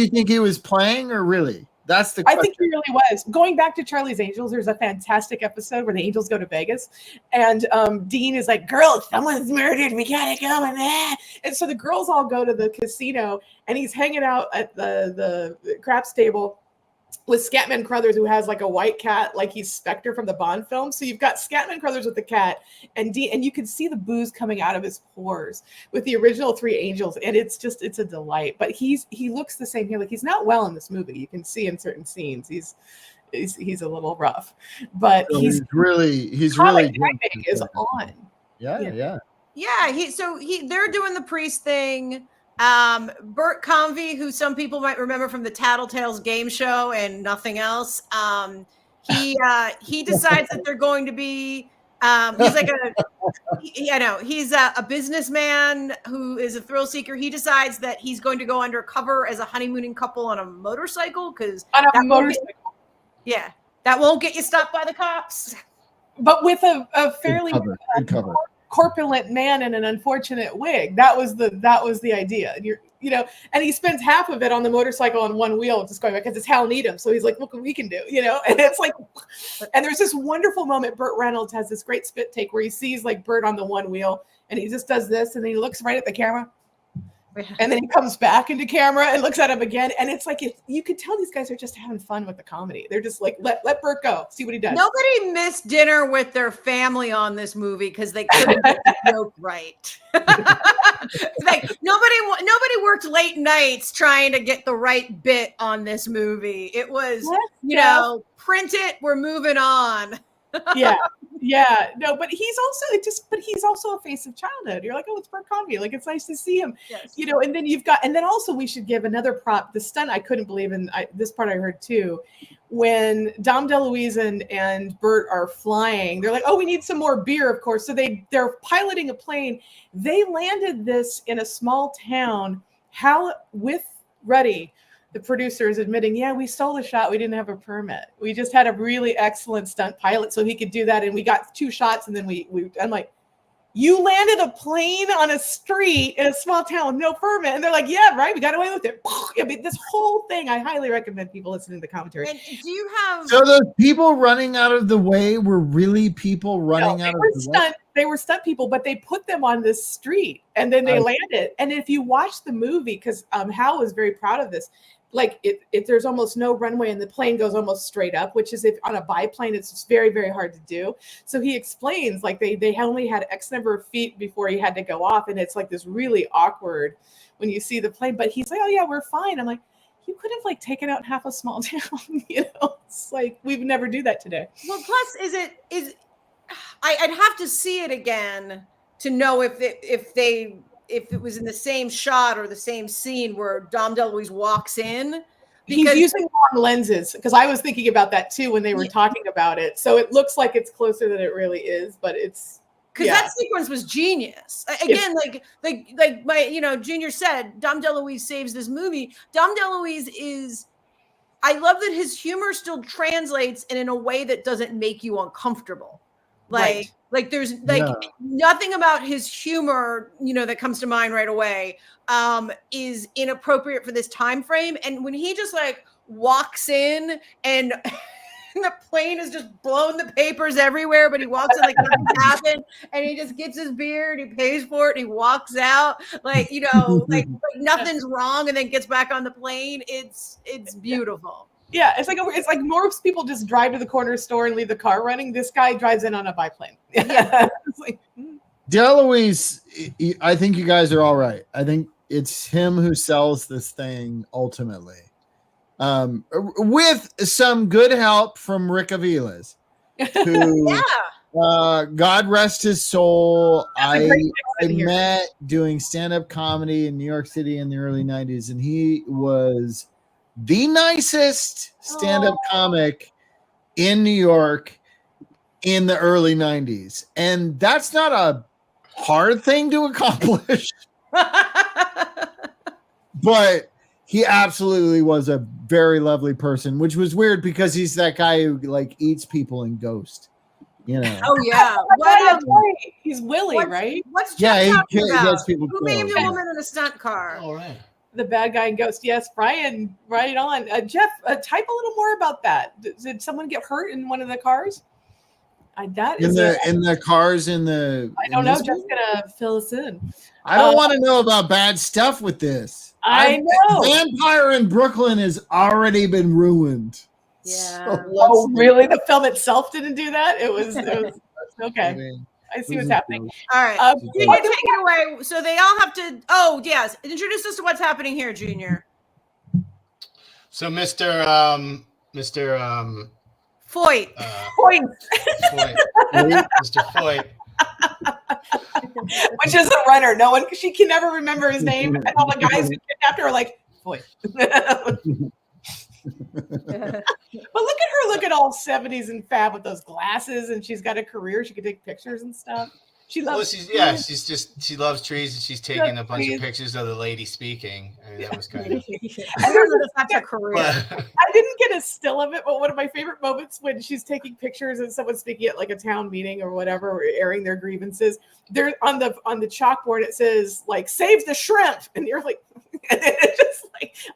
think he was playing or really? That's the question. I think he really was. Going back to Charlie's Angels, there's a fantastic episode where the Angels go to Vegas, and Dean is like, girls, someone's murdered. We gotta go in there. And so the girls all go to the casino, and he's hanging out at the craps table with Scatman Crothers, who has like a white cat, like he's Spectre from the Bond film. So you've got Scatman Crothers with the cat, and Dean, and you can see the booze coming out of his pores with the original Three Angels, and it's a delight. But he looks the same here. Like he's not well in this movie. You can see in certain scenes he's a little rough, but so he's really is on. Yeah. They're doing the priest thing. Bert Convey, who some people might remember from the Tattletales game show and nothing else, he decides that they're going to be he's a businessman who is a thrill seeker. He decides that he's going to go undercover as a honeymooning couple on a motorcycle because that won't get you stopped by the cops, but with a fairly good cover. Corpulent man in an unfortunate wig. That was the idea. And he spends half of it on the motorcycle on one wheel, just going back because it's Hal Needham. So he's like, look what we can do, and it's like, and there's this wonderful moment. Burt Reynolds has this great spit take where he sees like Burt on the one wheel and he just does this and then he looks right at the camera. And then he comes back into camera and looks at him again. And it's like, you could tell these guys are just having fun with the comedy. They're just like, let Burt go, see what he does. Nobody missed dinner with their family on this movie because they couldn't get the joke right. Like nobody worked late nights trying to get the right bit on this movie. It was, print it, we're moving on. Yeah, no, but he's also a face of childhood. You're like, oh, it's Bert Convy. Like, it's nice to see him, Yes. and then also we should give another prop. The stunt I couldn't believe in this part I heard too. When Dom DeLuise and Bert are flying, they're like, oh, we need some more beer, of course. So they're piloting a plane. They landed this in a small town. With Ruddy, the producer, is admitting, yeah, we stole the shot. We didn't have a permit. We just had a really excellent stunt pilot, so he could do that. And we got 2 shots, and then I'm like, you landed a plane on a street in a small town with no permit. And they're like, yeah, right. We got away with it. I mean, this whole thing, I highly recommend people listening to the commentary. And do you have... So those people running out of the way were really people running out of the way? They were stunt people, but they put them on this street and then they landed. And if you watch the movie, because Hal was very proud of this, like there's almost no runway and the plane goes almost straight up, which is, if on a biplane, it's just very, very hard to do. So he explains, like, they only had X number of feet before he had to go off. And it's like this really awkward when you see the plane, but he's like, oh yeah, we're fine. I'm like, you could have taken out half a small town, it's like, we'd never do that today. Well, plus I'd have to see it again to know if it was in the same shot or the same scene where Dom DeLuise walks in. He's using long lenses, because I was thinking about that too when they were talking about it. So it looks like it's closer than it really is, but it's because that sequence was genius. Again, like my Junior said, Dom DeLuise saves this movie. Dom DeLuise is. I love that his humor still translates and in a way that doesn't make you uncomfortable. Like there's nothing about his humor, that comes to mind right away, is inappropriate for this time frame. And when he just walks in and the plane is just blowing the papers everywhere, but he walks in like nothing's happened, and he just gets his beer and he pays for it and he walks out like nothing's wrong, and then gets back on the plane. It's beautiful. Yeah, it's like most people just drive to the corner store and leave the car running. This guy drives in on a biplane. Yeah. DeLuise, I think you guys are all right. I think it's him who sells this thing ultimately, with some good help from Rick Aviles, who, God rest his soul. I met doing stand-up comedy in New York City in the early 90s, and he was the nicest stand-up comic in New York in the early 90s. And that's not a hard thing to accomplish. But he absolutely was a very lovely person, which was weird because he's that guy who eats people in Ghost. Oh yeah. He's Willie, right? What's Jeff talking about? People who named a woman in a stunt car? All right. The bad guy in Ghost. Yes, Brian, right on. Jeff, type a little more about that. Did someone get hurt in one of the cars? In the cars in the. I don't know. Jeff's gonna fill us in. I don't want to know about bad stuff with this. I know. Vampire in Brooklyn has already been ruined. Yeah. So really? The film itself didn't do that? It was okay. I see what's happening. All right. You can take it away. So they all have to. Oh, yes. Introduce us to what's happening here, Junior. So Mr. Foyt. Mr. Foyt. Which is a runner. She can never remember his name. And all the guys who kidnapped her are like, Foyt. But look at all 70s and fab with those glasses, and she's got a career. She can take pictures and stuff. She loves she loves trees, and she's taking a bunch of pictures of the lady speaking. I mean, that was kind of I don't know if that's a career. I didn't get a still of it, but one of my favorite moments when she's taking pictures and someone's speaking at a town meeting or whatever, or airing their grievances. They're on the chalkboard, it says save the shrimp, and you're like, and it's just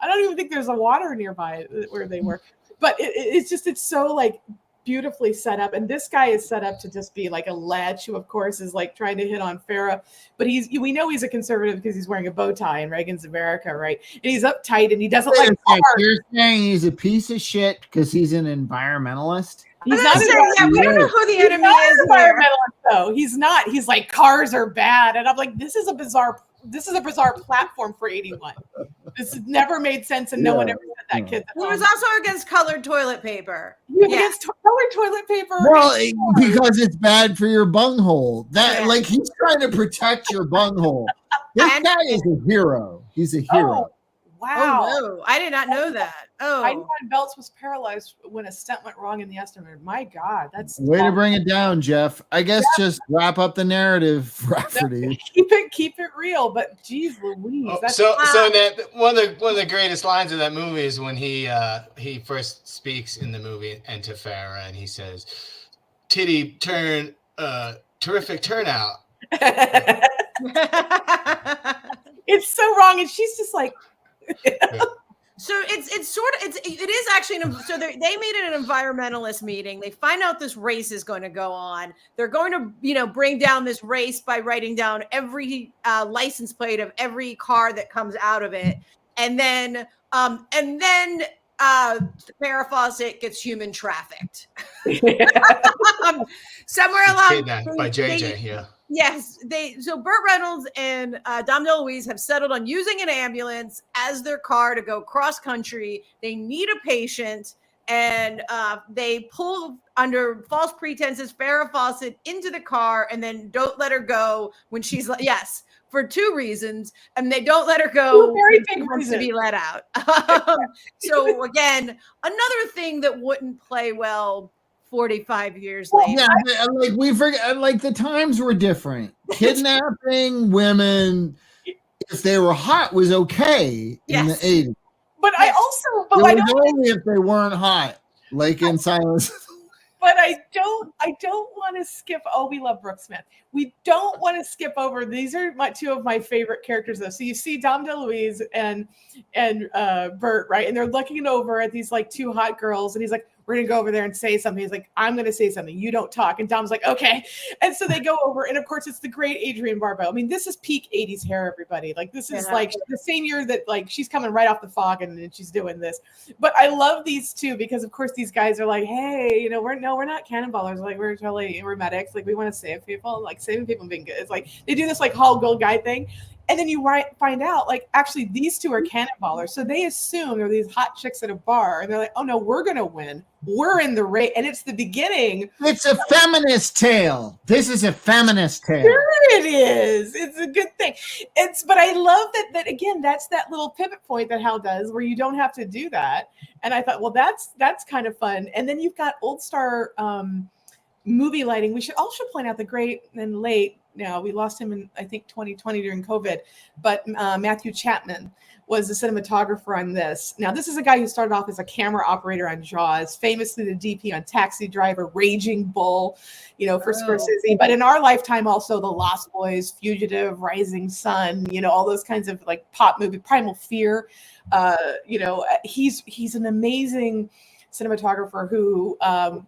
I don't even think there's a water nearby where they were, but it's so beautifully set up. And this guy is set up to just be a lech who, of course, is trying to hit on Farrah, but we know he's a conservative because he's wearing a bow tie in Reagan's America, right? And he's uptight and he doesn't like cars. You're saying he's a piece of shit because he's an environmentalist? He's not. We don't know who the enemy is. Environmentalist, though. He's not. He's like, cars are bad, and I'm like, this is a bizarre platform for 81. This has never made sense, and no one ever said that kid. He was also against colored toilet paper. Against colored toilet paper. Well, because it's bad for your bunghole. Like he's trying to protect your bunghole. This guy is a hero. He's a hero. Oh, wow. Oh, no. I did not know that. Oh, I knew Belts was paralyzed when a stunt went wrong in the estimator. My God, that's way to bring it down, Jeff. I guess just wrap up the narrative, Rafferty. Keep it real. But geez, Louise. So that one of the greatest lines of that movie is when he first speaks in the movie and to Farrah, and he says, "Titty turn, terrific turnout." It's so wrong, and she's just like. So it is actually so they made it an environmentalist meeting. They find out this race is going to go on. They're going to bring down this race by writing down every license plate of every car that comes out of it, and then Farrah Fawcett gets human trafficked somewhere along by JJ. Yes, so Burt Reynolds and Dom DeLuise have settled on using an ambulance as their car to go cross country. They need a patient, and they pull under false pretenses Farrah Fawcett into the car, and then don't let her go when she's like, yes, for 2 reasons, and they don't let her go. Very big reasons to be let out. So again, another thing that wouldn't play well 45 years later. Yeah, like we forget, like the times were different. Kidnapping women, if they were hot, was okay in the 80s. But I don't only if they weren't hot, like in Silence. But I don't want to skip. Oh, we love Brooke Smith. We don't want to skip over. These are 2 of my favorite characters, though. So you see Dom DeLuise and Bert, right? And they're looking over at these 2 hot girls, and he's like, "We're gonna go over there and say something." He's like, "I'm gonna say something. You don't talk." And Dom's like, "Okay." And so they go over, and of course, it's the great Adrienne Barbeau. I mean, this is peak '80s hair, everybody. Like, this is the same year that she's coming right off the fog, and she's doing this. But I love these 2 because, of course, these guys are like, "Hey, we're not cannonballers. Like, we're medics. Like, we want to save people. Like, saving people being good." It's like they do this Hall Gold guy thing. And then you find out, actually, these 2 are cannonballers. So they assume they're these hot chicks at a bar. And they're like, "Oh, no, we're going to win. We're in the race." And it's the beginning. It's a feminist tale. This is a feminist tale. Sure it is. It's a good thing. But I love that again, that's that little pivot point that Hal does where you don't have to do that. And I thought, well, that's kind of fun. And then you've got Old Star movie lighting. We should also point out the great and late. Now we lost him in, I think, 2020 during COVID, but Matthew Chapman was the cinematographer on this. Now, this is a guy who started off as a camera operator on Jaws, famously the DP on Taxi Driver, Raging Bull, for Scorsese. But in our lifetime, also The Lost Boys, Fugitive, Rising Sun, all those kinds of pop movie, Primal Fear. He's an amazing cinematographer who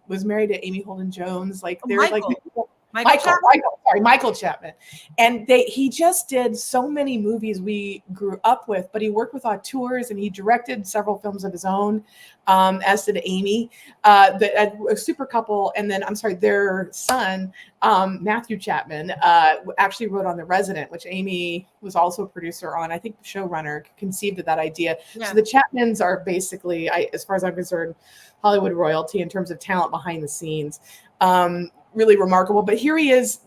was married to Amy Holden Jones. Michael Chapman. And he just did so many movies we grew up with, but he worked with auteurs and he directed several films of his own, as did Amy, a super couple. And then, their son, Matthew Chapman, actually wrote on The Resident, which Amy was also a producer on. I think the showrunner conceived of that idea. Yeah. So the Chapmans are basically, as far as I'm concerned, Hollywood royalty in terms of talent behind the scenes. Really remarkable. But here he is,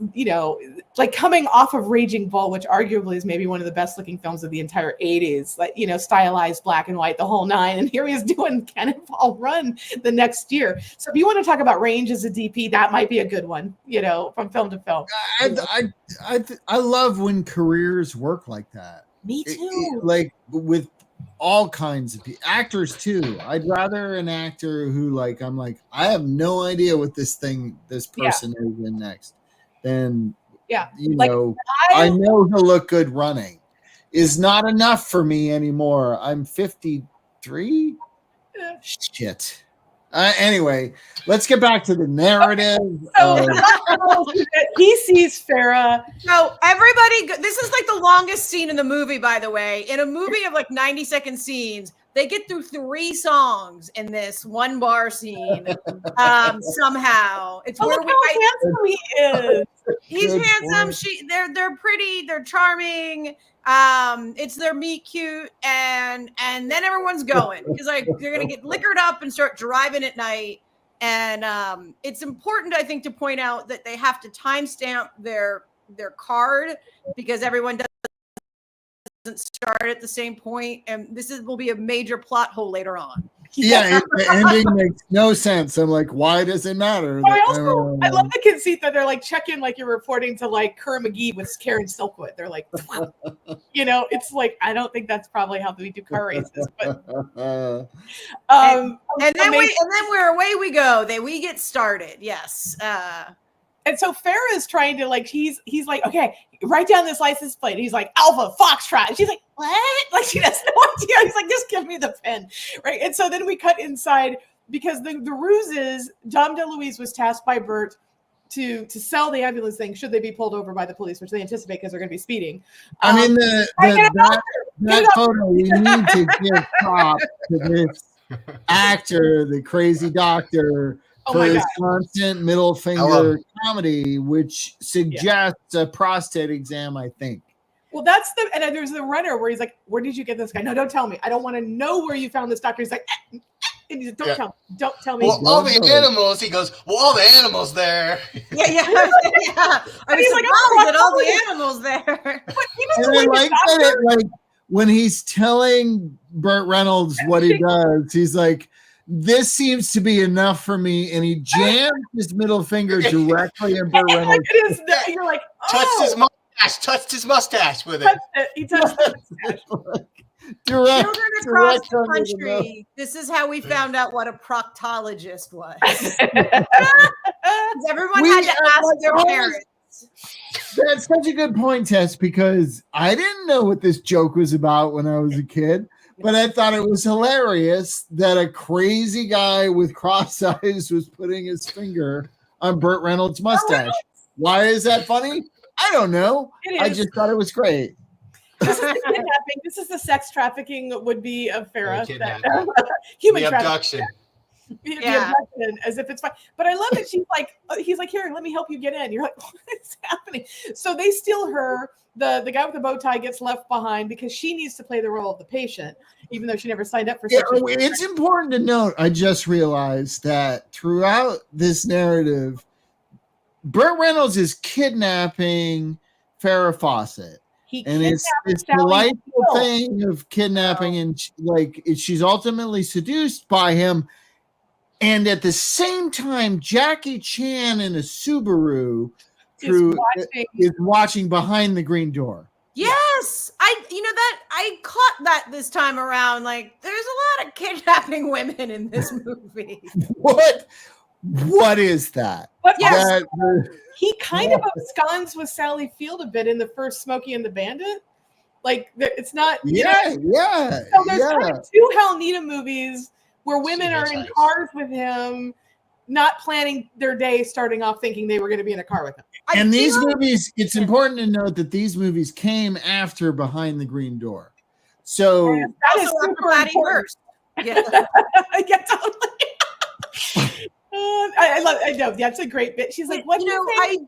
coming off of Raging Bull, which arguably is maybe one of the best looking films of the entire 80s, stylized black and white, the whole 9. And here he is doing Cannonball Run the next year. So if you want to talk about range as a DP, that might be a good one, from film to film. I love when careers work like that. Me too. With all kinds of actors too. I'd rather an actor who I'm like, I have no idea what this person is in next. Then I know he'll look good running is not enough for me anymore. I'm 53. Shit. Anyway, let's get back to the narrative. He sees Farrah. So everybody, this is the longest scene in the movie, by the way. In a movie of 90-second scenes, They get through 3 songs in this one bar scene. Somehow it's where look how handsome he is. He's handsome. They're pretty. They're charming. It's their meet cute, and then everyone's going because like they're gonna get liquored up and start driving at night. And it's important, I think, to point out that they have to timestamp their card because everyone doesn't start at the same point, and will be a major plot hole later on. Yeah, the ending makes no sense. I'm like, why does it matter? I love the conceit that they're like check in like you're reporting to like Kerr McGee with Karen Silkwood. They're like, it's like I don't think that's probably how we do car races, but and then we're away we go. We get started. Yes. And so Farrah is trying to like he's like, okay, write down this license plate. He's like Alpha Foxtrot. And she's like, what? Like she has no idea. He's like, just give me the pen, right? And so then we cut inside because the ruse is Dom DeLuise was tasked by Bert to sell the ambulance thing should they be pulled over by the police, which they anticipate because they're going to be speeding. I mean, that photo, we need to give props to this actor, the crazy doctor, for his constant middle finger comedy, which suggests a prostate exam, I think. Well, and there's the runner where he's like, where did you get this guy? No, don't tell me. I don't want to know where you found this doctor. He's like, and he's like, don't tell me. Well, all the animals, he goes, well, all the animals there. Yeah. I mean, like, oh, but all the animals there. And I like that like when he's telling Burt Reynolds what he does, he's like, this seems to be enough for me, and he jammed his middle finger directly in Burt Reynolds. You're like, touched his mustache with it. He touched the mustache. Children across the country. This is how we found out what a proctologist was. Everyone had to ask their parents. That's such a good point, Tess, because I didn't know what this joke was about when I was a kid. But I thought it was hilarious that a crazy guy with cross eyes was putting his finger on Burt Reynolds' mustache. Why is that funny? I don't know. I just thought it was great. This is the kidnapping. This is the sex trafficking would-be of Farrah. Human abduction. The abduction, as if it's fine. But I love that he's like, here, let me help you get in. You're like, what is happening? So they steal her. The guy with the bow tie gets left behind because she needs to play the role of the patient, even though she never signed up for such a thing. It's important to note, I just realized that throughout this narrative, Burt Reynolds is kidnapping Farrah Fawcett. It's this delightful thing of kidnapping, and she's ultimately seduced by him. And at the same time, Jackie Chan in a Subaru is watching behind the green door. Yes, I caught that this time around. Like, there's a lot of kidnapping women in this movie. What is that? But yes, he kind of absconds with Sally Field a bit in the first Smokey and the Bandit. Like, it's not. So there's kind of 2 Hal Needham movies where women are in cars with him, not planning their day, starting off thinking they were going to be in a car with him. And these movies, it's important to note that these movies came after Behind the Green Door. So that is super important. Yeah, totally. I know that's a great bit. She's like, what do you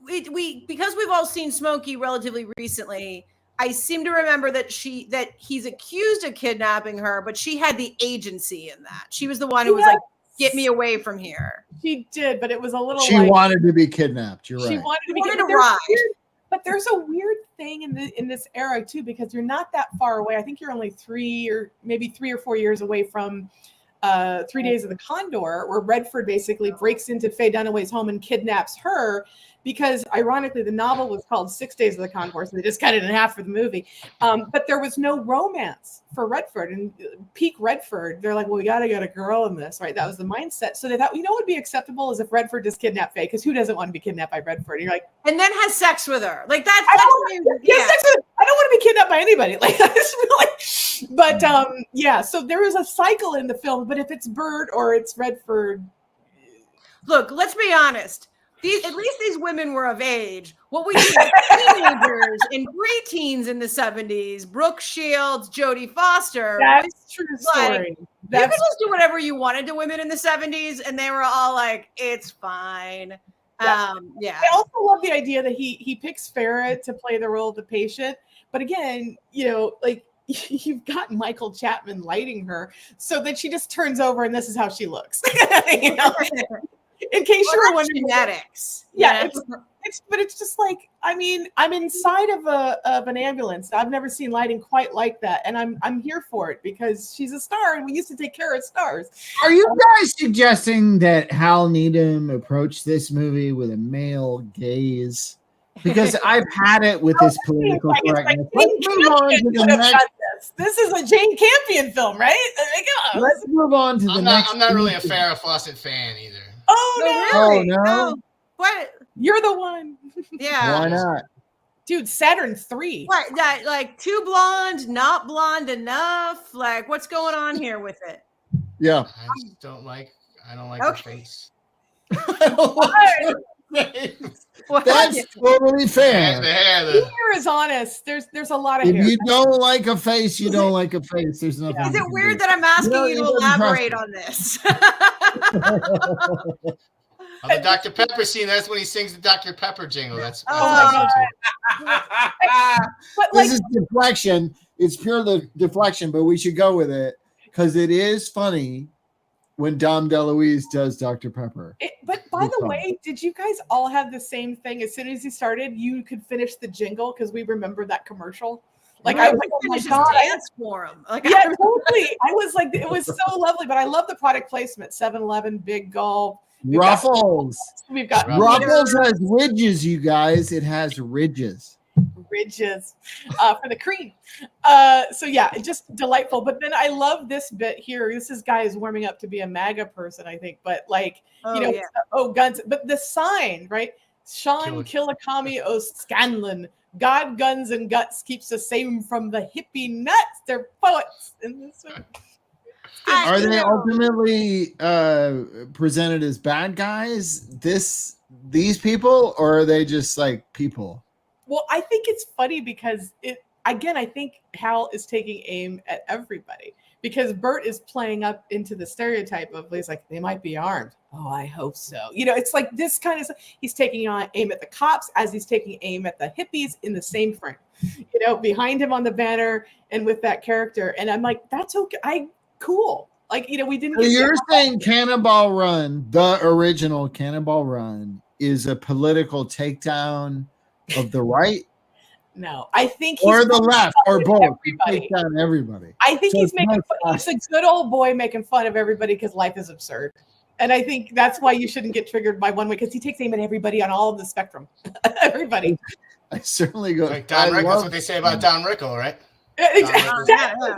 think? Because we've all seen Smokey relatively recently. I seem to remember that he's accused of kidnapping her, but she had the agency in that. She was the one who was like, get me away from here. She did, but it was a little. She wanted to be kidnapped. You're right. She wanted to be ride. But there's a weird thing in this era too, because you're not that far away. I think you're only 3 or 4 years away from 3 Days of the Condor, where Redford basically breaks into Faye Dunaway's home and kidnaps her. Because ironically, the novel was called 6 Days of the Condor, so they just cut it in half for the movie. But there was no romance for Redford. And peak Redford, they're like, well, we got to get a girl in this, right? That was the mindset. So they thought, what would be acceptable is if Redford just kidnapped Faye, because who doesn't want to be kidnapped by Redford? And you're like, and then has sex with her. Like that's I don't want to be kidnapped by anybody. Like that's really, but so there is a cycle in the film. But if it's Bert or it's Redford, look, let's be honest. at least these women were of age. What we did with teenagers and preteens in the 70s, Brooke Shields, Jodie Foster. That's true story. You could just do whatever you wanted to women in the 70s, and they were all like, it's fine. I also love the idea that he picks Farrah to play the role of the patient. But again, like you've got Michael Chapman lighting her so that she just turns over and this is how she looks. In case you were wondering, genetics. Yeah, but it's just like, I mean, I'm inside of an ambulance. I've never seen lighting quite like that, and I'm here for it because she's a star, and we used to take care of stars. Are you guys suggesting that Hal Needham approached this movie with a male gaze? Because I've had it with this political correctness. Let's move on to the next. This is a Jane Campion film, right? Let's move on to the next. I'm not really a Farrah Fawcett fan either. Oh no! Really? No. What? You're the one. Yeah. Why not? Dude, Saturn 3. What? Like too blonde, not blonde enough? Like, what's going on here with it? Yeah. I just don't like her face. That's totally fair. The hair. Here is honest. There's a lot of If hair. you don't like a face, you don't like a face. There's nothing. Is it weird that I'm asking you to elaborate on this? On the Dr. Pepper scene, that's when he sings the Dr. Pepper jingle. That's But this is deflection. It's pure deflection, but we should go with it because it is funny when Dom DeLuise does Dr. Pepper. But by the way, did you guys all have the same thing? As soon as he started, you could finish the jingle because we remember that commercial. Like I was like, oh my God, dance for him. Like, yeah, totally. I was like, it was so lovely. But I love the product placement. 7-Eleven, Big Gulp. Ruffles. We've got Ruffles has ridges, you guys. It has ridges. Ridges for the cream. So yeah, just delightful. But then I love this bit here. This guy is warming up to be a MAGA person, I think. But like, guns. But the sign, right? Sean Killicami O'Scanlan. God, guns, and guts keeps us safe from the hippie nuts. They're poets in this one. Are they ultimately presented as bad guys? These people, or are they just like people? Well, I think it's funny because I think Hal is taking aim at everybody because Bert is playing up into the stereotype of he's like, they might be armed. Oh, I hope so. It's like this kind of stuff. He's taking aim at the cops as he's taking aim at the hippies in the same frame, behind him on the banner and with that character. And I'm like, that's okay. Cool. Like, we didn't. So you're saying Cannonball Run, the original Cannonball Run, is a political takedown of the right? No, I think or the left, or both. Everybody. Take down everybody. I think he's a good old boy making fun of everybody because life is absurd. And I think that's why you shouldn't get triggered by one way because he takes aim at everybody on all of the spectrum. Everybody. I certainly go. Like Don Rickles, that's what they say about Don Rickles, right? Exactly.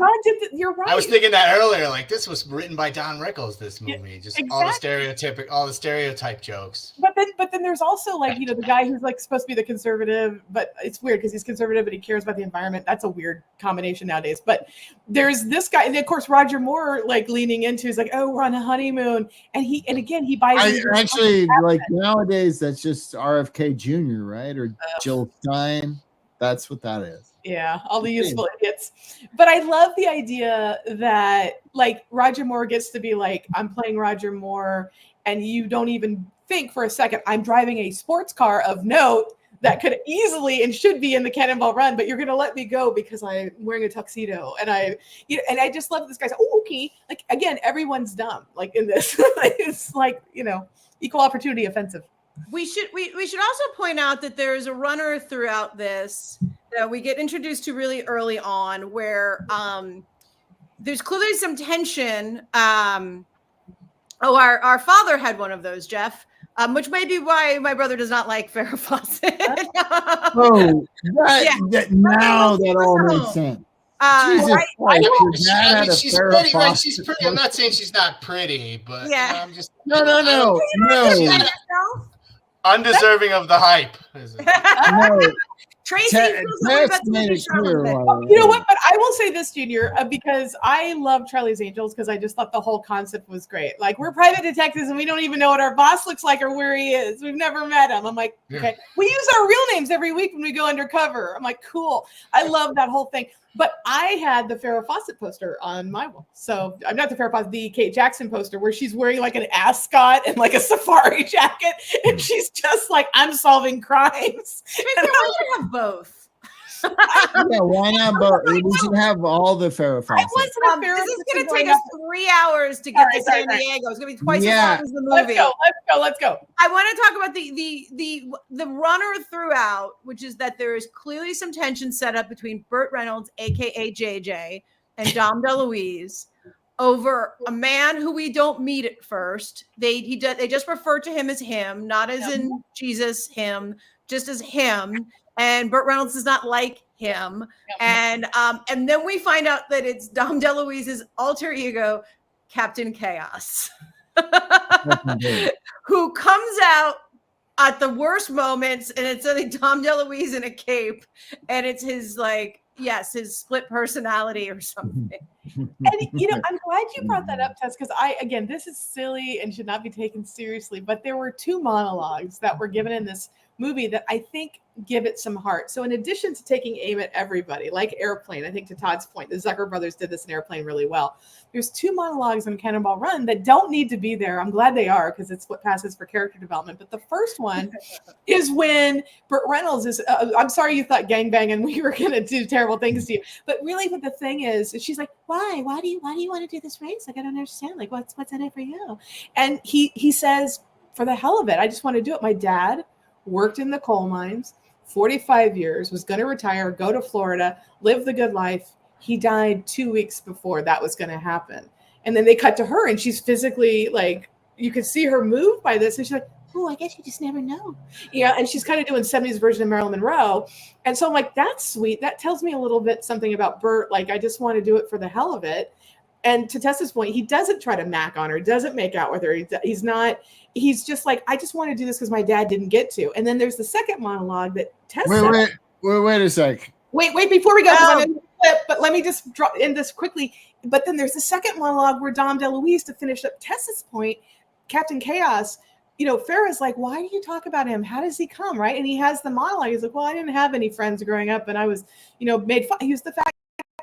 You're right. I was thinking that earlier. Like this was written by Don Rickles. This movie, just all the stereotype jokes. But then there's also like the guy who's like supposed to be the conservative, but it's weird because he's conservative but he cares about the environment. That's a weird combination nowadays. But there's this guy, and of course Roger Moore like leaning into. He's like, oh, we're on a honeymoon, and he buys. Actually, like nowadays, that's just RFK Jr. right or Jill Stein. That's what that is. Yeah, all the useful idiots. But I love the idea that like Roger Moore gets to be like, I'm playing Roger Moore, and you don't even think for a second, I'm driving a sports car of note that could easily and should be in the Cannonball Run, but you're gonna let me go because I'm wearing a tuxedo. And I just love this guy's okay. Like again, everyone's dumb. Like in this, it's like equal opportunity offensive. We should also point out that there's a runner throughout this that we get introduced to really early on where there's clearly some tension. Our father had one of those, Jeff, which may be why my brother does not like Farrah Fawcett. Now that all makes sense. She's pretty, right? She's pretty. I'm not saying she's not pretty, but I'm just no. Undeserving of the hype. Tracy feels that way about Timothée Chalamet. You know what? But I will say this, Junior, because I love Charlie's Angels because I just thought the whole concept was great. Like, we're private detectives and we don't even know what our boss looks like or where he is. We've never met him. I'm like, okay. We use our real names every week when we go undercover. I'm like, cool. I love that whole thing. But I had the Farrah Fawcett poster on my wall. So I'm not the Farrah Fawcett, the Kate Jackson poster where she's wearing like an ascot and like a safari jacket. And she's just like, I'm solving crimes. Why don't you have both? Yeah, why not both? We should have all the Farrah Fawcett. This is going to take us 3 hours to get to San Diego. It's going to be twice as long as the movie. Let's go. I want to talk about the runner throughout, which is that there is clearly some tension set up between Burt Reynolds, aka JJ, and Dom DeLuise over a man who we don't meet at first. They just refer to him as him, not as in Jesus, him, just as him. And Burt Reynolds does not like him. And then we find out that it's Dom DeLuise's alter ego, Captain Chaos, who comes out at the worst moments, and it's only Dom DeLuise in a cape, and it's his his split personality or something. And I'm glad you brought that up, Tess, because this is silly and should not be taken seriously, but there were 2 monologues that were given in this movie that I think give it some heart. So in addition to taking aim at everybody, like Airplane, I think to Todd's point, the Zucker brothers did this in Airplane really well. There's 2 monologues in Cannonball Run that don't need to be there. I'm glad they are because it's what passes for character development. But the first one is when Burt Reynolds is, I'm sorry you thought gangbang and we were going to do terrible things to you. But really what the thing is she's like, why do you want to do this race? Like, I don't understand. Like, what's in it for you? And he says, for the hell of it, I just want to do it. My dad worked in the coal mines, 45 years, was going to retire, go to Florida, live the good life. He died 2 weeks before that was going to happen. And then they cut to her and she's physically like, you could see her moved by this. And she's like, oh, I guess you just never know. Yeah. And she's kind of doing 70s version of Marilyn Monroe. And so I'm like, that's sweet. That tells me a little bit something about Burt. Like, I just want to do it for the hell of it. And to Tessa's point, he doesn't try to mac on her, doesn't make out with her. He's just like, I just want to do this because my dad didn't get to. And then there's the second monologue that Tessa. Wait a sec. Wait, before we go, but let me just drop in this quickly. But then there's the second monologue where Dom DeLuise, to finish up Tessa's point, Captain Chaos, Farrah's like, why do you talk about him? How does he come? Right. And he has the monologue. He's like, well, I didn't have any friends growing up and I was, made fun. He was the fat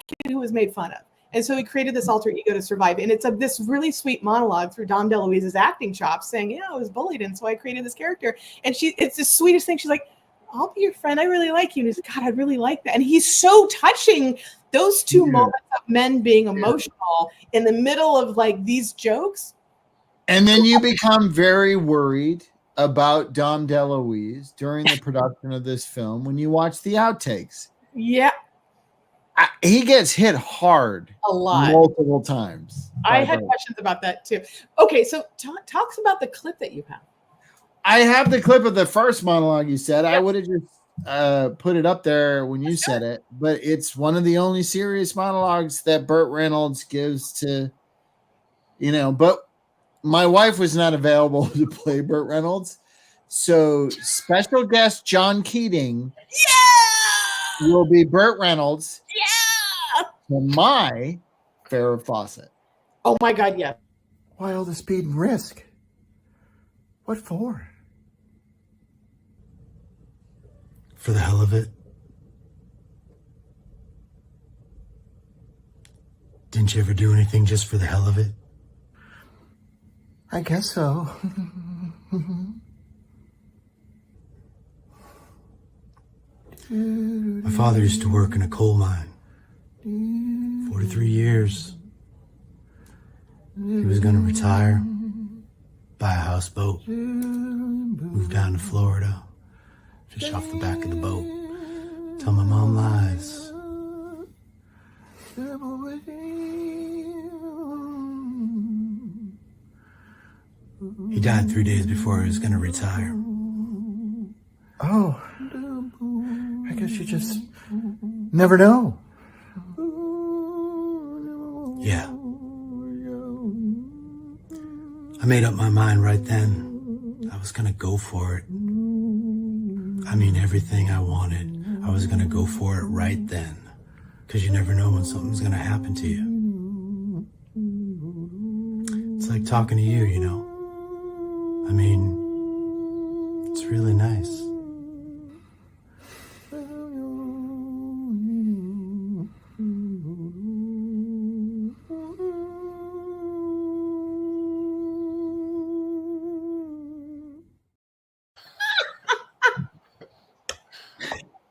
kid who was made fun of. And so he created this alter ego to survive. And it's this really sweet monologue through Dom DeLuise's acting chops saying, I was bullied. And so I created this character. And it's the sweetest thing. She's like, I'll be your friend. I really like you. And he's like, God, I really like that. And he's so touching, those 2 moments of men being emotional in the middle of like these jokes. And then you become very worried about Dom DeLuise during the production of this film when you watch the outtakes. Yeah. He gets hit hard a lot, multiple times. I had questions about that too. Okay, so talks about the clip that you have. I have the clip of the first monologue you said. Yep. I would have just put it up there when you said it, but it's one of the only serious monologues that Burt Reynolds gives to, but my wife was not available to play Burt Reynolds. So special guest John Keating will be Burt Reynolds. For my Farrah Fawcett. Oh my God, yeah. Why all the speed and risk? What for? For the hell of it. Didn't you ever do anything just for the hell of it? I guess so. My father used to work in a coal mine. 43 years. He was going to retire, buy a houseboat, move down to Florida, fish off the back of the boat, tell my mom lies. He died 3 days before he was going to retire. Oh, I guess you just never know. Yeah. I made up my mind right then. I was gonna go for it. I mean, everything I wanted. I was gonna go for it right then. Because you never know when something's gonna happen to you. It's like talking to you, you know? I mean, it's really nice.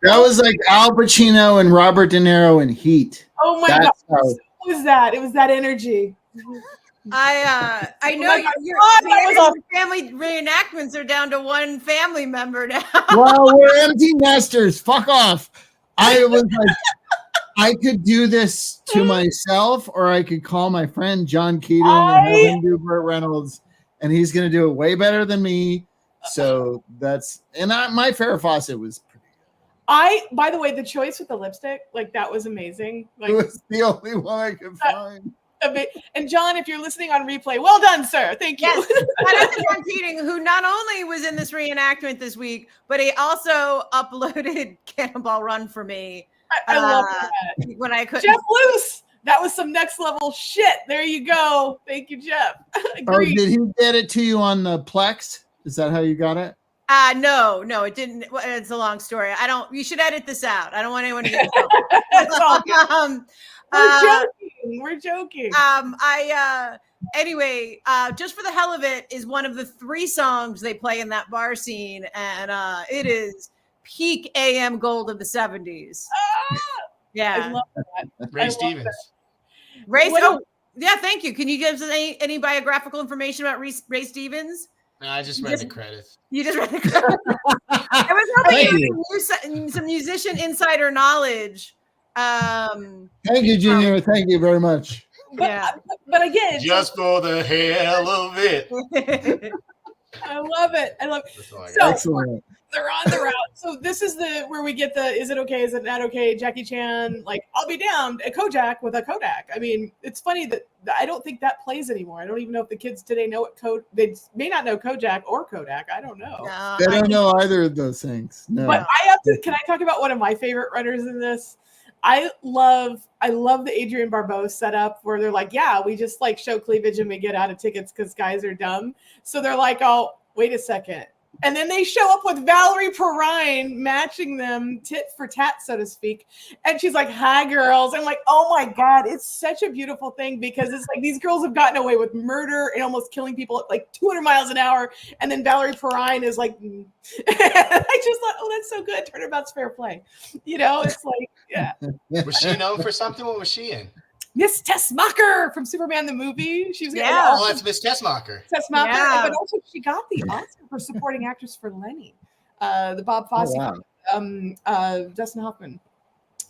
That was like Al Pacino and Robert De Niro in Heat. Oh my God. What was that? It was that energy. I know your family reenactments are down to one family member now. Well, we're empty nesters. Fuck off. I was like, I could do this to myself, or I could call my friend John Keating and have him do Burt Reynolds, and he's going to do it way better than me. So that's, and my Farrah Fawcett was pretty good. By the way, the choice with the lipstick, like that was amazing. Like, it was the only one I could find. And John, if you're listening on replay, well done, sir. Thank you. Yes. Shout out to John Keating, who not only was in this reenactment this week, but he also uploaded Cannonball Run for me. I love that. When I could Jeff Luce, that was some next level shit. There you go. Thank you, Jeff. Oh, did he get it to you on the Plex? Is that how you got it? No, it didn't. It's a long story. You should edit this out. I don't want anyone to get We're joking. Anyway, Just for the Hell of It is one of the 3 songs they play in that bar scene, and it is peak AM gold of the 70s. Yeah. I love that. Ray Stevens. Yeah, thank you. Can you give us any biographical information about Ray Stevens? No, I just read the credits. You just read the credits. I was hoping you some musician insider knowledge. Thank you, Junior. Thank you very much. But again, just for the hell of it. I love it. So excellent. They're on the route. So this is where we get the is it okay, is it not okay? Jackie Chan, like, I'll be damned, a Kojak with a Kodak. I mean, it's funny that I don't think that plays anymore. I don't even know if the kids today know what they may not know Kojak or Kodak. I don't know. No, they don't know either of those things. No. But can I talk about one of my favorite runners in this? I love the Adrienne Barbeau setup where they're like, yeah, we just like show cleavage and we get out of tickets because guys are dumb. So they're like, oh, wait a second. And then they show up with Valerie Perrine matching them tit for tat, so to speak. And she's like, hi, girls. I'm like, oh, my God, it's such a beautiful thing because it's like these girls have gotten away with murder and almost killing people at like 200 miles an hour. And then Valerie Perrine is like, I just thought, oh, that's so good. Turnabout's fair play. You know, it's like, yeah. Was she known for something? What was she in? Miss Tessmacher from Superman the movie. She's that's Miss Tessmacher. But also she got the Oscar for supporting actress for Lenny, the Bob Fosse. Dustin Hoffman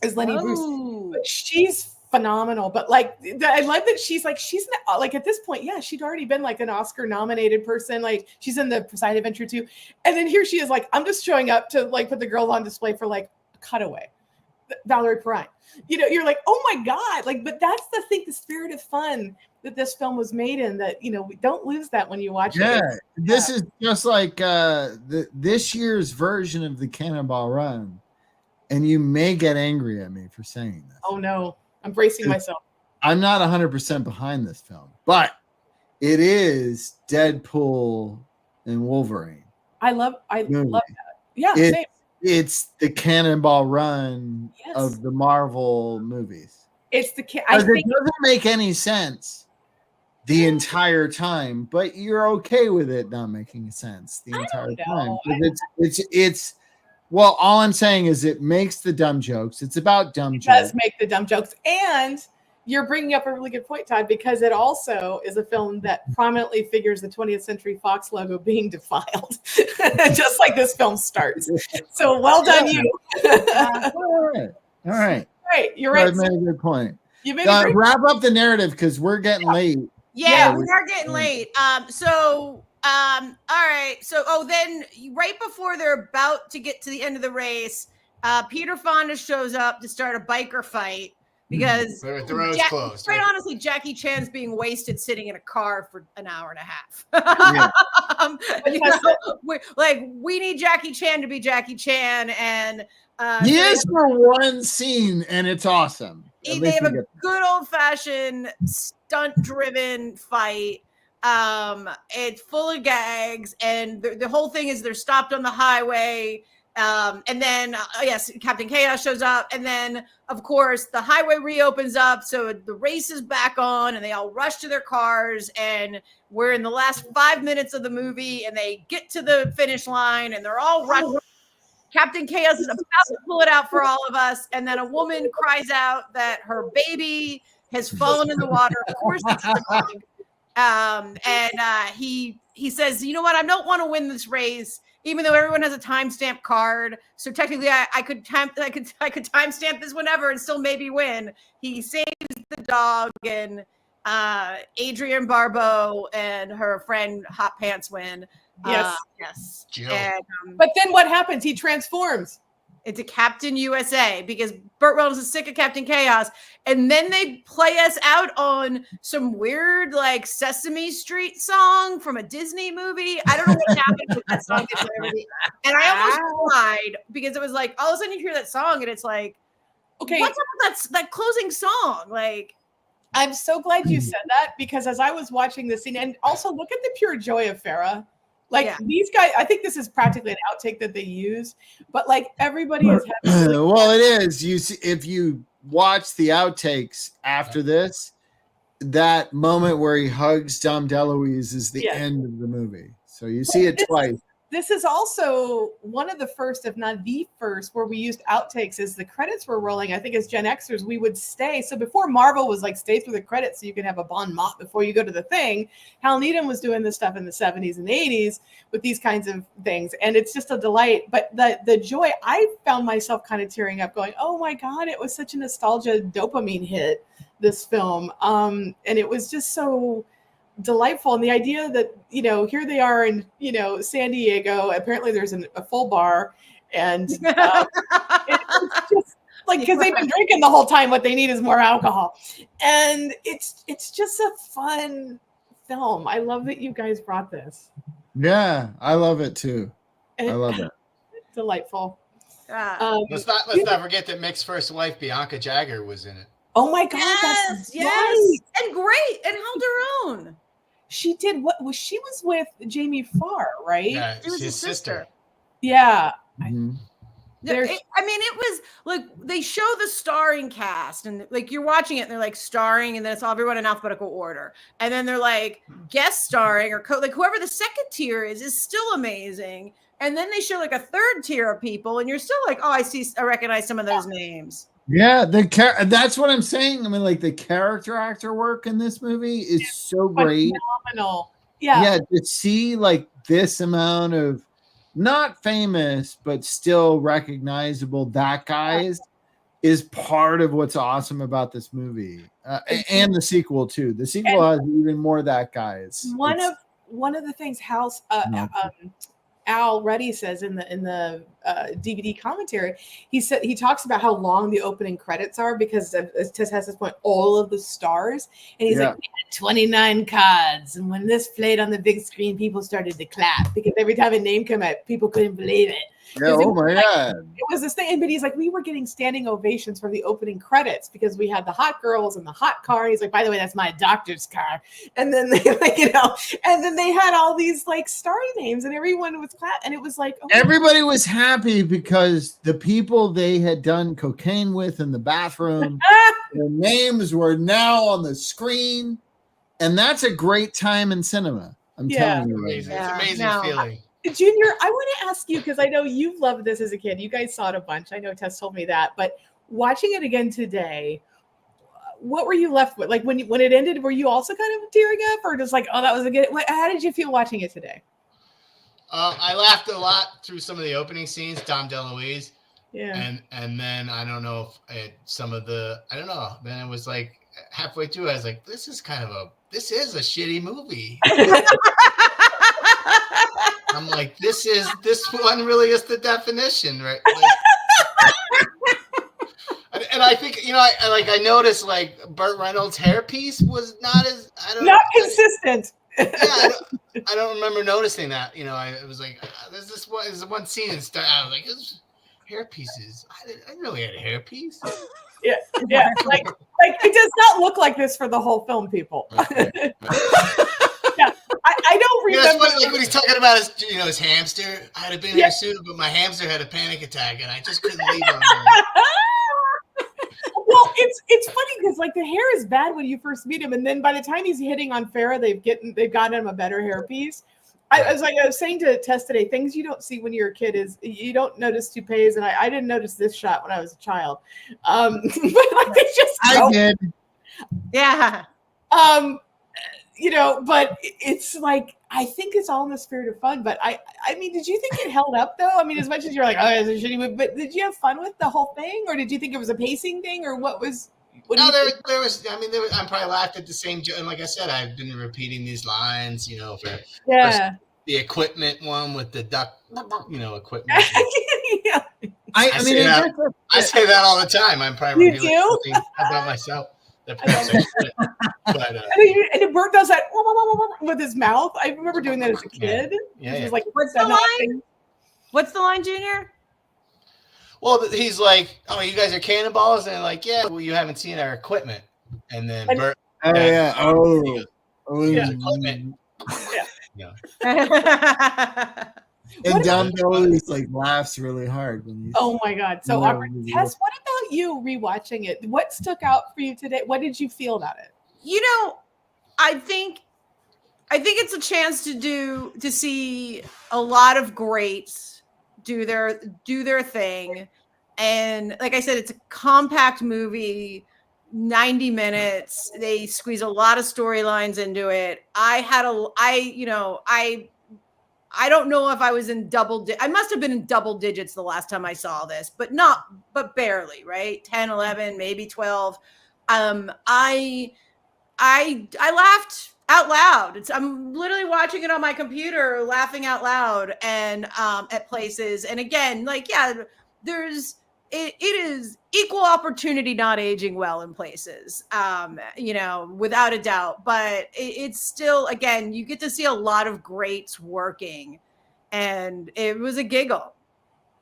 is Lenny Bruce. But she's phenomenal. But like, I love that she's not, like at this point, yeah, she'd already been like an Oscar nominated person. Like she's in the Side Adventure 2, and then here she is like, I'm just showing up to like put the girls on display for like a cutaway. Valerie Perrine, you know, you're like, oh my God, like, but that's the thing, the spirit of fun that this film was made in, that, you know, we don't lose that when you watch it. This is just like this year's version of the Cannonball Run, and you may get angry at me for saying this. Oh no, I'm bracing myself. I'm not 100% behind this film, but it is Deadpool and Wolverine. I love that. Yeah, same. It's the Cannonball Run of the Marvel movies. It's the it doesn't make any sense the entire time, but you're okay with it not making sense the entire time. It's well, all I'm saying is it makes the dumb jokes. It's about dumb jokes. It does make the dumb jokes, and you're bringing up a really good point, Todd, because it also is a film that prominently figures the 20th Century Fox logo being defiled, just like this film starts. So well done, you. All right. You're right. I made a good point. You made a wrap up the narrative because we're getting late. Yeah, we are getting late. All right. So, then right before they're about to get to the end of the race, Peter Fonda shows up to start a biker fight. because the road's closed. Quite honestly, Jackie Chan's being wasted sitting in a car for an hour and a half. We need Jackie Chan to be Jackie Chan, and he is for one scene, and it's awesome. They have a good old-fashioned stunt-driven fight. It's full of gags, and the whole thing is they're stopped on the highway. And then, yes, Captain Chaos shows up. And then, of course, the highway reopens up. So the race is back on, and they all rush to their cars. And we're in the last 5 minutes of the movie, and they get to the finish line, and they're all rushing. Captain Chaos is about to pull it out for all of us. And then a woman cries out that her baby has fallen in the water. Of course, it's the dog. He says, you know what? I don't want to win this race, even though everyone has a timestamp card. So technically, I could timestamp this whenever and still maybe win. He saves the dog, and Adrienne Barbeau and her friend Hot Pants win. Yes. And, but then what happens? He transforms into Captain USA because Burt Reynolds is sick of Captain Chaos. And then they play us out on some weird like Sesame Street song from a Disney movie. I don't know what happened with that song. And I almost cried because it was like, all of a sudden you hear that song and it's like, okay, what's up with that closing song? Like, I'm so glad you said that, because as I was watching this scene, and also look at the pure joy of Farrah. Like these guys, I think this is practically an outtake that they use, but like everybody is having well, it is. You see, if you watch the outtakes after this, that moment where he hugs Dom DeLuise is the end of the movie. So you see it twice. This is also one of the first, if not the first, where we used outtakes as the credits were rolling. I think as Gen Xers, we would stay. So before Marvel was like, stay through the credits so you can have a bon mot before you go to the thing, Hal Needham was doing this stuff in the 70s and 80s with these kinds of things. And it's just a delight. But the joy, I found myself kind of tearing up going, oh my God, it was such a nostalgia dopamine hit, this film. And it was just so delightful. And the idea that, you know, here they are in, you know, San Diego, apparently there's a full bar, and it's just like, because they've been drinking the whole time, what they need is more alcohol, and it's just a fun film. I love that you guys brought this. Yeah, I love it too. I love it. Delightful. Let's not forget that Mick's first wife, Bianca Jagger, was in it. Oh my God! Yes, right. And great, and held her own. She did what? Was she was with Jamie Farr, right? Yeah, she was his sister. Yeah. Mm-hmm. It was like they show the starring cast, and like you're watching it, and they're like starring, and then it's all everyone in alphabetical order, and then they're like guest starring or like whoever the second tier is still amazing, and then they show like a third tier of people, and you're still like, oh, I recognize some of those names. Yeah, that's what I'm saying. I mean, like the character actor work in this movie is so great. Phenomenal. Yeah, to see like this amount of not famous but still recognizable that guys is part of what's awesome about this movie. And the sequel too. The sequel has even more that guys. One of the things Al Ruddy says in the DVD commentary, he talks about how long the opening credits are because it has this point all of the stars, and he's like, we had 29 cards, and when this played on the big screen, people started to clap because every time a name came out, people couldn't believe it. Yeah, oh my God. It was this thing, but he's like, we were getting standing ovations for the opening credits because we had the hot girls and the hot car. He's like, by the way, that's my doctor's car. And then they and then they had all these like starry names, and everyone was clapping, and it was like, everybody was happy because the people they had done cocaine with in the bathroom, their names were now on the screen, and that's a great time in cinema. I'm telling you, it's an amazing feeling. Junior, I want to ask you, because I know you've loved this as a kid. You guys saw it a bunch. I know Tess told me that. But watching it again today, what were you left with? Like when it ended, were you also kind of tearing up, or just like, oh, that was a good? How did you feel watching it today? I laughed a lot through some of the opening scenes, Dom DeLuise. Yeah. And then I don't know if then it was like halfway through, I was like, this is a shitty movie. I'm like, this one really is the definition, right? Like, and I think I noticed like Burt Reynolds' hairpiece was not consistent. I don't remember noticing that. I was like, there's this one scene and I was like, it's hairpieces. I didn't know he had a hairpiece. Yeah, like it does not look like this for the whole film, people. Okay. Yeah, I don't remember. It's funny, like when he's talking about his hamster. I had been here sooner, but my hamster had a panic attack, and I just couldn't leave him. Well, it's funny because like the hair is bad when you first meet him, and then by the time he's hitting on Farrah, they've gotten him a better hairpiece. I was saying to Tess today, things you don't see when you're a kid is you don't notice toupees, and I didn't notice this shot when I was a child. But like they just I did. Yeah. But it's like I think it's all in the spirit of fun. But I mean, did you think it held up though? I mean, as much as you're like, oh, it's a shitty movie, but did you have fun with the whole thing, or did you think it was a pacing thing, or what was? There was. I mean, I probably laughed at the same. And like I said, I've been repeating these lines, for the equipment one with the duck, equipment. Yeah. I say that all the time. I'm probably revealing something about myself. But, and Bert does that with his mouth. I remember doing that as a kid. Yeah. Like, what's the line? What's the line, Junior? Well, he's like, "Oh, you guys are cannonballs," and they're like, "Yeah, well, you haven't seen our equipment." And then Bert, equipment. Yeah. And Don always like laughs really hard when you. Oh my God! So, Tess, what about you rewatching it? What stuck out for you today? What did you feel about it? I think it's a chance to see a lot of greats do their thing, and like I said, it's a compact movie. 90 minutes. They squeeze a lot of storylines into it. I don't know if I was in I must have been in double digits the last time I saw this, but barely, right? 10, 11, maybe 12. I laughed out loud. I'm literally watching it on my computer, laughing out loud and at places. And again, it is equal opportunity not aging well in places, without a doubt. But it's still, again, you get to see a lot of greats working, and it was a giggle.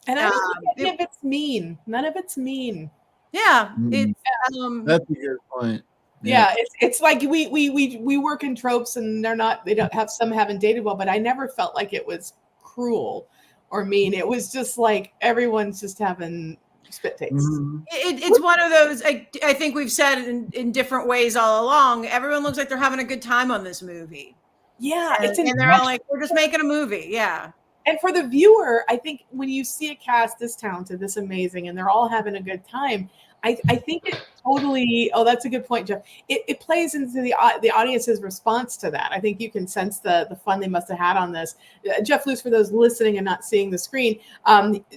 And I don't think any of it's mean. None of it's mean. Yeah, that's a good point. Yeah, it's like we work in tropes, and some haven't dated well, but I never felt like it was cruel or mean. It was just like everyone's just having spit takes. Mm-hmm. It's one of those, I think we've said in different ways all along, everyone looks like they're having a good time on this movie. Yeah. And they're all like, we're just making a movie. Yeah. And for the viewer, I think when you see a cast this talented, this amazing, and they're all having a good time, I think it totally. Oh, that's a good point, Jeff. It plays into the audience's response to that. I think you can sense the fun they must have had on this. Jeff Luce, for those listening and not seeing the screen,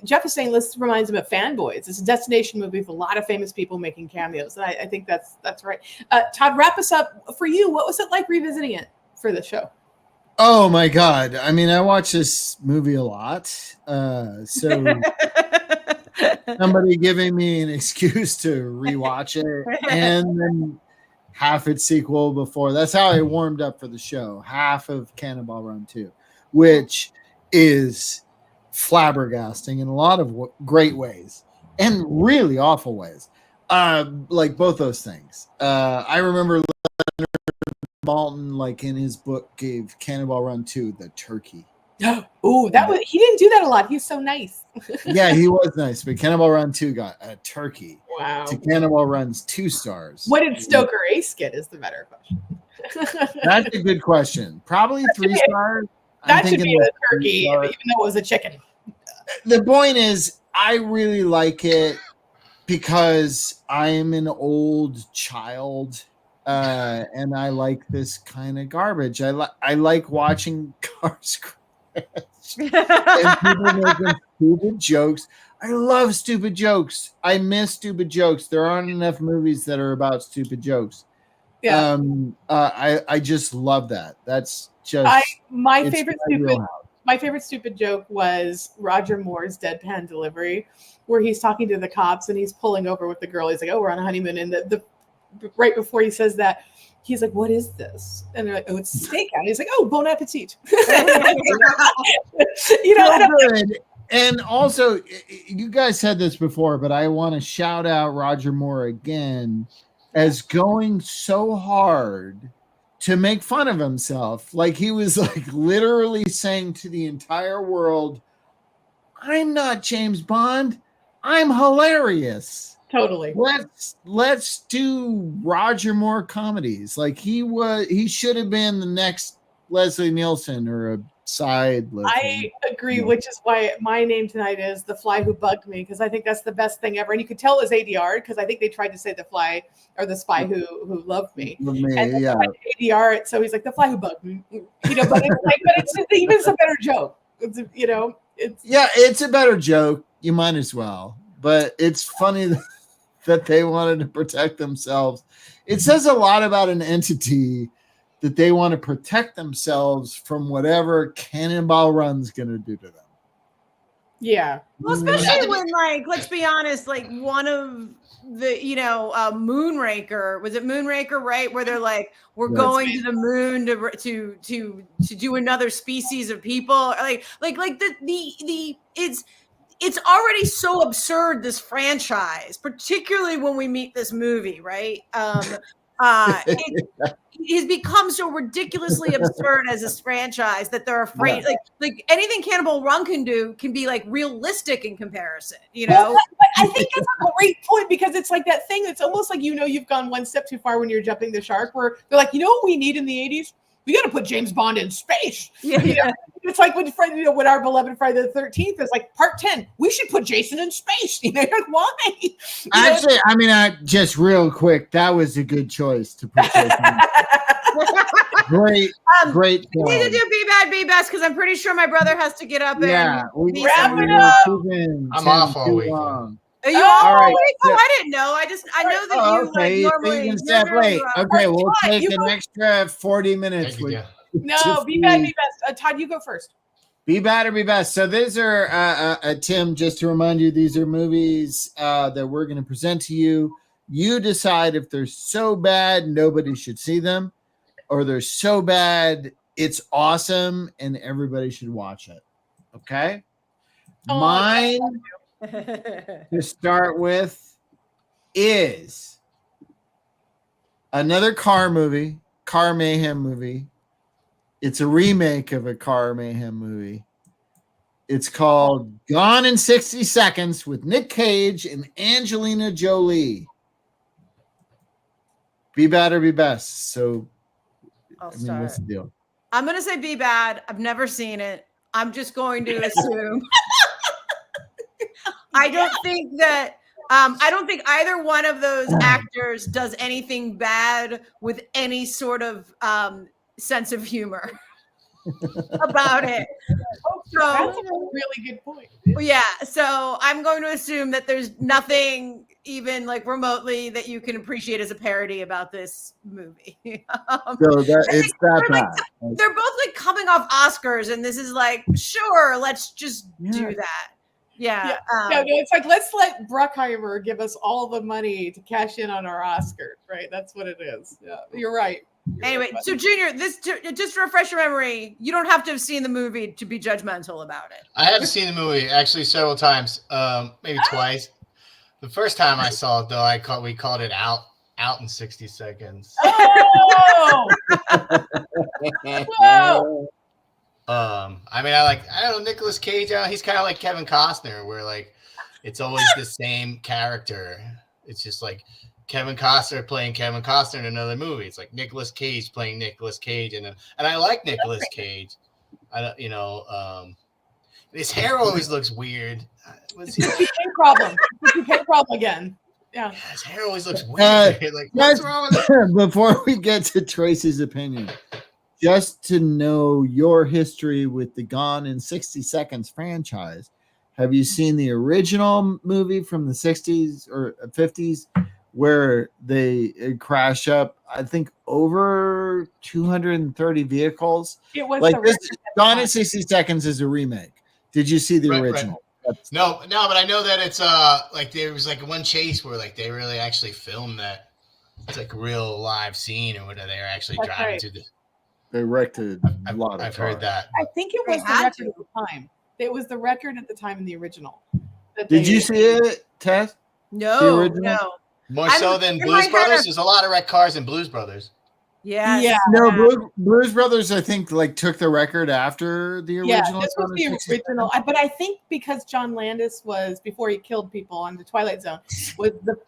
Jeff is saying this reminds him of Fanboys. It's a destination movie with a lot of famous people making cameos, and I think that's right. Todd, wrap us up. For you, what was it like revisiting it for the show? Oh my God! I mean, I watch this movie a lot, so. Somebody giving me an excuse to rewatch it and then half its sequel before. That's how I warmed up for the show. Half of Cannonball Run 2, which is flabbergasting in a lot of great ways and really awful ways. Like both those things. I remember Leonard Maltin, like in his book, gave Cannonball Run 2 the turkey. Oh, he didn't do that a lot. He's so nice. Yeah, he was nice, but Cannonball Run 2 got a turkey. Wow. To Cannonball Run's 2 stars. What did Stoker Ace get is the better question. That's a good question. Probably 3 stars. That should be a turkey, even though it was a chicken. The point is, I really like it because I'm an old child, and I like this kind of garbage. I like watching cars crash. And people making stupid jokes. I love stupid jokes. I miss stupid jokes. There aren't enough movies that are about stupid jokes. Yeah. I just love that. That's just my favorite stupid. my favorite stupid joke was Roger Moore's deadpan delivery, where he's talking to the cops and he's pulling over with the girl. He's like, "Oh, we're on a honeymoon," and the right before he says that, he's like, "What is this?" And they're like, "Oh, it's steakhouse." He's like, "Oh, bon appetit." Good. And also, you guys said this before, but I want to shout out Roger Moore again as going so hard to make fun of himself. Like he was like literally saying to the entire world, "I'm not James Bond. I'm hilarious." Totally. Let's do Roger Moore comedies. Like he should have been the next Leslie Nielsen or a side. I agree, which is why my name tonight is The Fly Who Bugged Me, because I think that's the best thing ever. And you could tell it was ADR because I think they tried to say the fly or the spy who loved me. And yeah. ADR it, so he's like the fly who bugged me. But it's even a better joke. It's it's a better joke. You might as well. But it's funny that they wanted to protect themselves. It says a lot about an entity that they want to protect themselves from whatever Cannonball Run's going to do to them. Yeah. Well, especially when, like, let's be honest, like one of the, Moonraker, was it Moonraker, right? Where they're like, we're going to the moon to do another species of people. Like it's already so absurd, this franchise, particularly when we meet this movie, right? It has become so ridiculously absurd as this franchise that they're afraid. Like anything Cannonball Run can do can be like realistic in comparison. Well, I think that's a great point, because it's like that thing. It's almost like you've gone one step too far when you're jumping the shark. Where they're like, what we need in the '80s? We got to put James Bond in space. Yeah. It's like when our beloved Friday the 13th is like part 10. We should put Jason in space. Like, why? Actually, just real quick, that was a good choice to put Jason in. Great. We need to do Be Bad, Be Best, because I'm pretty sure my brother has to get up and wrap it up. I'm off all week. Are you all right? Oh, I didn't know. I know that you normally. You can step late. Okay, we'll take an extra 40 minutes. No, Be Bad, Be Best. Todd, you go first. Be Bad or Be Best. So these are, Tim, just to remind you, these are movies that we're going to present to you. You decide if they're so bad nobody should see them, or they're so bad it's awesome and everybody should watch it. Okay? Mine to start with is another car mayhem movie. It's a remake of a car mayhem movie. It's called Gone in 60 Seconds with Nick Cage and Angelina Jolie. Be Bad or Be Best. So, what's the deal? I'm going to say Be Bad. I've never seen it. I'm just going to assume. I don't think either one of those actors does anything bad with any sort of sense of humor about it. So that's a really good point. Yeah, so I'm going to assume that there's nothing even like remotely that you can appreciate as a parody about this movie. So it's that bad. They're both like coming off Oscars, and this is like, sure, let's just do that. Yeah. It's like, let's let Bruckheimer give us all the money to cash in on our Oscars, right? That's what it is. Yeah, you're right. Anyway, so Junior, just to refresh your memory, you don't have to have seen the movie to be judgmental about it. I have seen the movie actually several times, maybe twice. The first time I saw it, though, we called it Out in 60 Seconds. Oh! Whoa! I don't know, Nicolas Cage. He's kind of like Kevin Costner, where like it's always the same character. It's just like Kevin Costner playing Kevin Costner in another movie. It's like Nicolas Cage playing Nicolas Cage, and I like Nicolas Cage. His hair always looks weird. It's a problem. It's a problem again. Yeah. His hair always looks weird. What's wrong with it? Before we get to Tracy's opinion, just to know your history with the Gone in 60 Seconds franchise, have you seen the original movie from the 60s or 50s where they crash up, I think, over 230 vehicles. It was Like the this, record at the Gone in time. 60 Seconds is a remake. Did you see the Right. original? No, but I know that it's like there was like one chase where like they really actually filmed that. It's like a real live scene, or whether they're actually That's driving right. to the. They wrecked a lot of I've heard cars. that. I think it They was the had record to. at the time. It was the record at the time in the original. Did you see it, Tess? The No, original? no. More I'm- so than in Blues my Brothers. head- There's a lot of wrecked cars in Blues Brothers. Yes. Yeah. No, Blues Brothers, I think, like took the record after the Yeah, original. this was Gone in the 60 original. But I think because John Landis was, before he killed people on the Twilight Zone,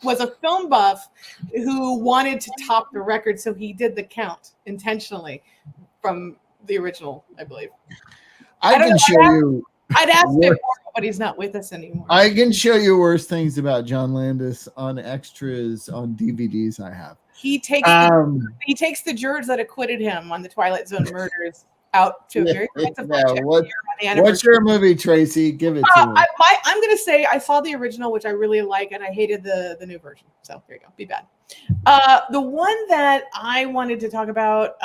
was a film buff who wanted to top the record, so he did the count intentionally from the original, I believe. I can show you. I'd ask him worse- more, but he's not with us anymore. I can show you worse things about John Landis on extras on DVDs I have. He takes the jurors that acquitted him on the Twilight Zone murders out to a very expensive lunch every year on the anniversary. What's your movie, Tracy? Give it to me. I'm going to say I saw the original, which I really like, and I hated the new version. So there you go. Be bad. The one that I wanted to talk about,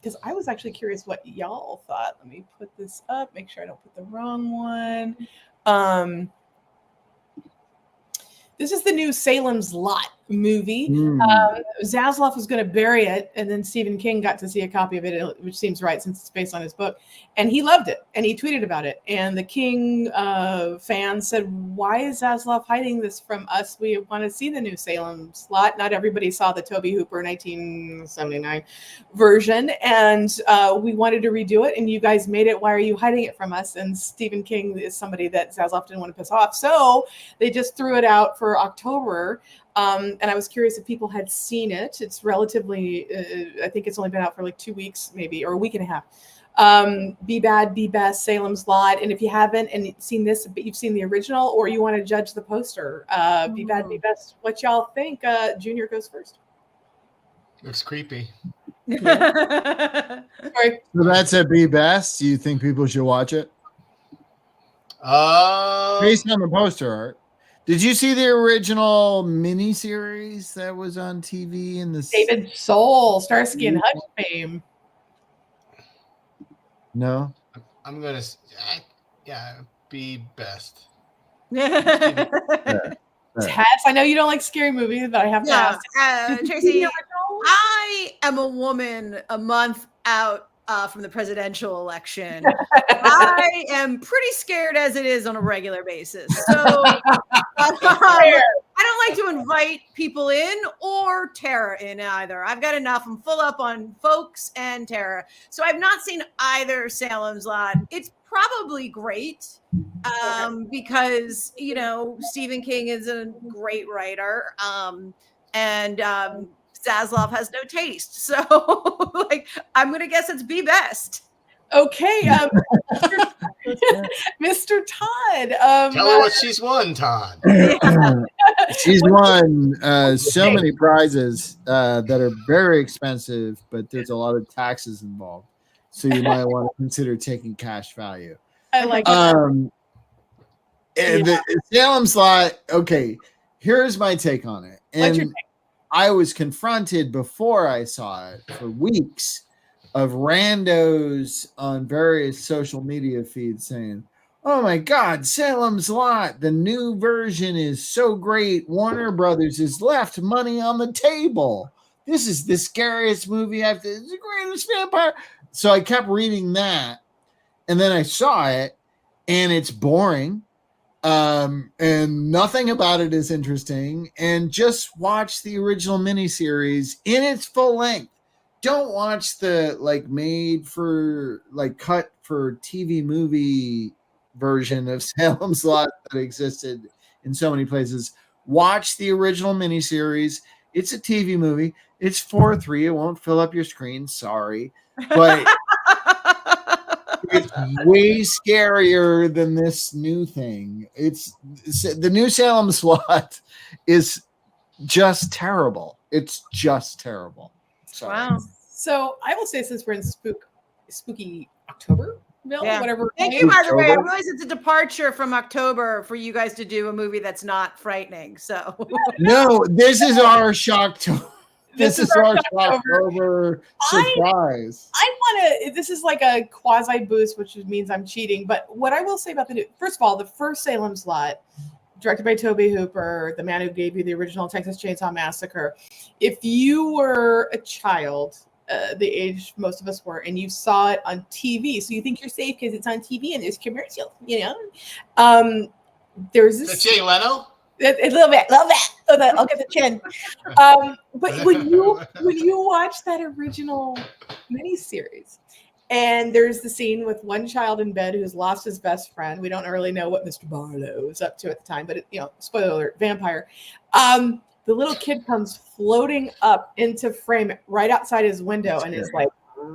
because I was actually curious what y'all thought. Let me put this up. Make sure I don't put the wrong one. This is the new Salem's Lot movie. Zaslav was going to bury it, and then Stephen King got to see a copy of it, which seems right since it's based on his book, and he loved it, and he tweeted about it. And the King fans said, "Why is Zaslav hiding this from us? We want to see the new Salem's Lot." Not everybody saw the Tobe Hooper 1979 version, and we wanted to redo it, and you guys made it. Why are you hiding it from us? And Stephen King is somebody that Zaslav didn't want to piss off, so they just threw it out for October. And I was curious if people had seen it. It's relatively, I think it's only been out for like 2 weeks, maybe, or a week and a half. Be Bad, Be Best, Salem's Lot. And if you haven't and seen this, but you've seen the original, or you want to judge the poster, Be Bad, Be Best. What y'all think? Junior goes first. Looks creepy. Sorry. So that's a Be Best. Do you think people should watch it? Based on the poster art. Did you see the original miniseries that was on TV in the David Soul, Starsky and Hutch fame? No. I'm gonna, Be Best. Tess, I know you don't like scary movies, but I have to ask. Tracy, I am a woman a month out from the presidential election. I am pretty scared as it is on a regular basis. So I don't like to invite people in or Tara in either. I've got enough. I'm full up on folks and Tara. So I've not seen either Salem's Lot. It's probably great because, Stephen King is a great writer. And Zaslav has no taste. So I'm going to guess it's Be Best. Okay. Mr. Todd. Tell her what she's won, Todd. She's won so many prizes that are very expensive, but there's a lot of taxes involved. So you might want to consider taking cash value. I like the Salem's Lot. Okay, here's my take on it. What's your And take? I was confronted before I saw it for weeks of randos on various social media feeds saying, "Oh my God, Salem's Lot, the new version is so great. Warner Brothers has left money on the table. This is the scariest movie it's the greatest vampire." So I kept reading that, and then I saw it, and it's boring. And nothing about it is interesting. And just watch the original miniseries in its full length. Don't watch the cut for TV movie version of Salem's Lot that existed in so many places. Watch the original miniseries. It's a TV movie. It's 4:3. It won't fill up your screen. Sorry, but it's way scarier than this new thing. It's the new Salem's Lot is just terrible. It's just terrible. Sorry. Wow. So I will say, since we're in spooky October whatever. Thank you, by the way. I realize it's a departure from October for you guys to do a movie that's not frightening. So no, this is our shock. This is our Shocktober surprise. I want to. This is like a quasi boost, which means I'm cheating. But what I will say about first of all, the first Salem's Lot, directed by Tobe Hooper, the man who gave you the original Texas Chainsaw Massacre. If you were a child, the age most of us were, and you saw it on TV, so you think you're safe because it's on TV and there's commercials, there's this. The Jay Leno? A little bit. I'll get the chin. But when you watch that original miniseries, and there's the scene with one child in bed who's lost his best friend. We don't really know what Mr. Barlow is up to at the time, but spoiler alert, vampire. The little kid comes floating up into frame right outside his window and is like,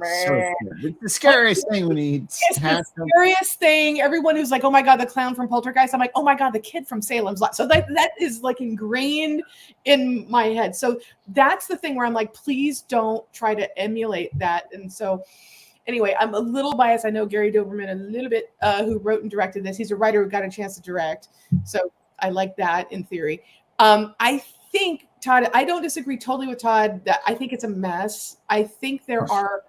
it's the scariest thing when he it's the scariest thing. Everyone who's like, oh my God, the clown from Poltergeist. I'm like, oh my God, the kid from Salem's Lot. So that is like ingrained in my head. So that's the thing where I'm like, please don't try to emulate that. And so anyway, I'm a little biased. I know Gary Doberman a little bit, who wrote and directed this. He's a writer who got a chance to direct. So I like that in theory. I think, Todd, I don't disagree totally with Todd that I think it's a mess. I think there are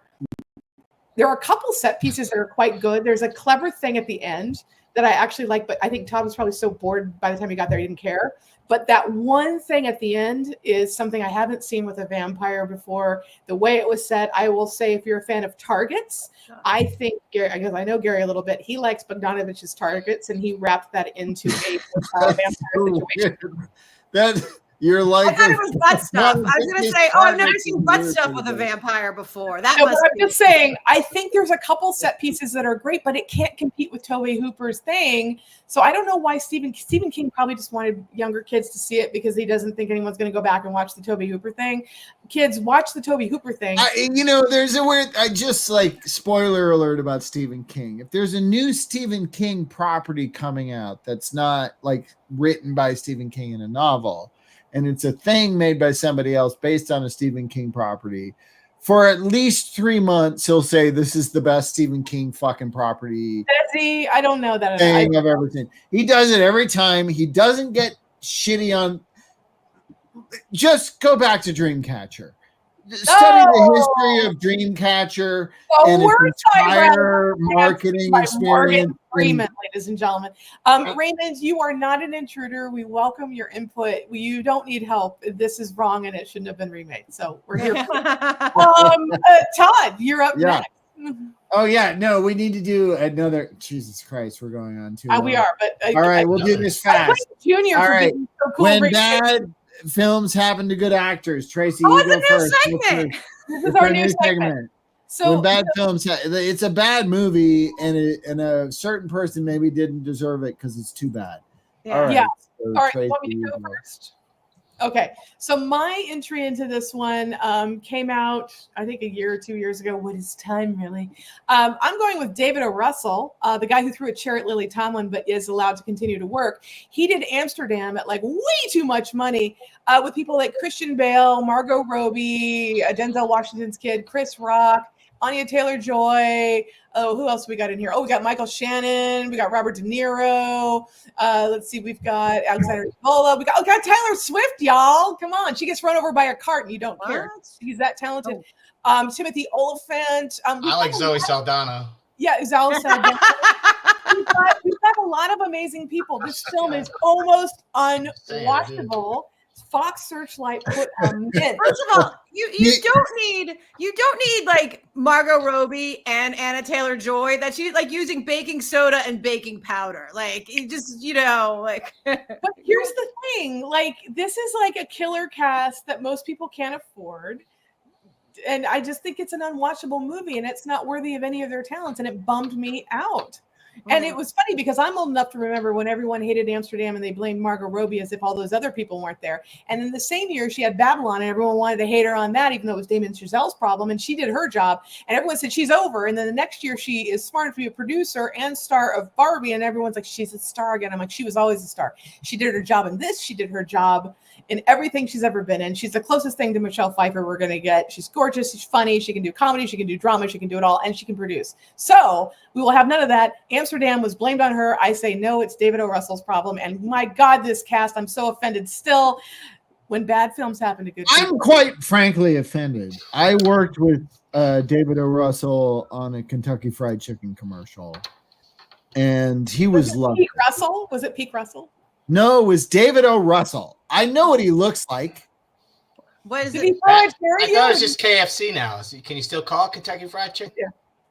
a couple set pieces that are quite good. There's a clever thing at the end that I actually like, but I think Todd was probably so bored by the time he got there, he didn't care. But that one thing at the end is something I haven't seen with a vampire before. The way it was said, I will say, if you're a fan of Targets, I think Gary, because I know Gary a little bit, he likes Bogdanovich's Targets, and he wrapped that into a vampire situation. You're like, I thought it was butt stuff. I was going to say, I've never seen butt stuff with a vampire before. I'm just saying, I think there's a couple set pieces that are great, but it can't compete with Tobe Hooper's thing. So I don't know why Stephen King probably just wanted younger kids to see it because he doesn't think anyone's going to go back and watch the Tobe Hooper thing. Kids, watch the Tobe Hooper thing. There's a weird, I just like, spoiler alert about Stephen King. If there's a new Stephen King property coming out that's not like written by Stephen King in a novel, and it's a thing made by somebody else based on a Stephen King property, for at least 3 months, he'll say, this is the best Stephen King fucking property. Does he? I don't know that. Thing I've ever seen. He does it every time. He doesn't get shitty on. Just go back to Dreamcatcher. Study the history of Dreamcatcher and its entire marketing experience. Raymond, ladies and gentlemen. Raymond, you are not an intruder. We welcome your input. You don't need help. This is wrong and it shouldn't have been remade. So we're here. Todd, you're up next. Oh yeah, no, we need to do another. Jesus Christ, we're going on too. We are, but all right, we'll do this fast. Junior, all right. So cool. When bad films happen to good actors, Tracy, you go first. Segment. This is our new segment. So when bad films, it's a bad movie, and a certain person maybe didn't deserve it because it's too bad. Yeah. All right. Yeah. So all right. Tracy, Want me to go first? Okay. So my entry into this one came out, I think, a year or 2 years ago. What is time, really? I'm going with David O. Russell, the guy who threw a chair at Lily Tomlin, but is allowed to continue to work. He did Amsterdam at like way too much money with people like Christian Bale, Margot Robbie, Denzel Washington's kid, Chris Rock, Anya Taylor-Joy. Oh, who else we got in here? Oh, we got Michael Shannon. We got Robert De Niro. Let's see. We've got Alexander Bola. We got Taylor Swift, y'all. Come on. She gets run over by a cart and you don't care. She's that talented. Timothy Olyphant. I like Zoe Saldana. Yeah, Zoe Saldana. we've got a lot of amazing people. This film is almost unwatchable. Fox Searchlight put them in. First of all, you don't need like Margot Robbie and Anna Taylor-Joy that she's like using baking soda and baking powder. Like you just, like. But here's the thing, like this is like a killer cast that most people can't afford. And I just think it's an unwatchable movie and it's not worthy of any of their talents. And it bummed me out. And it was funny because I'm old enough to remember when everyone hated Amsterdam and they blamed Margot Robbie as if all those other people weren't there. And in the same year, she had Babylon and everyone wanted to hate her on that, even though it was Damien Chazelle's problem. And she did her job and everyone said she's over. And then the next year, she is smart enough to be a producer and star of Barbie. And everyone's like, she's a star again. I'm like, she was always a star. She did her job in this. She did her job in everything she's ever been in. She's the closest thing to Michelle Pfeiffer we're going to get. She's gorgeous. She's funny. She can do comedy. She can do drama. She can do it all. And she can produce. So we will have none of that. Amsterdam was blamed on her. I say no, it's David O. Russell's problem. And my God, this cast, I'm so offended still. When bad films happen to good people. I'm quite frankly offended. I worked with David O. Russell on a Kentucky Fried Chicken commercial, and he was lovely. Pete Russell? Was it Pete Russell? No, it was David O. Russell. I know what he looks like. What is Did it? he I thought it was just KFC now. Can you still call it Kentucky Fried Chicken? Yeah.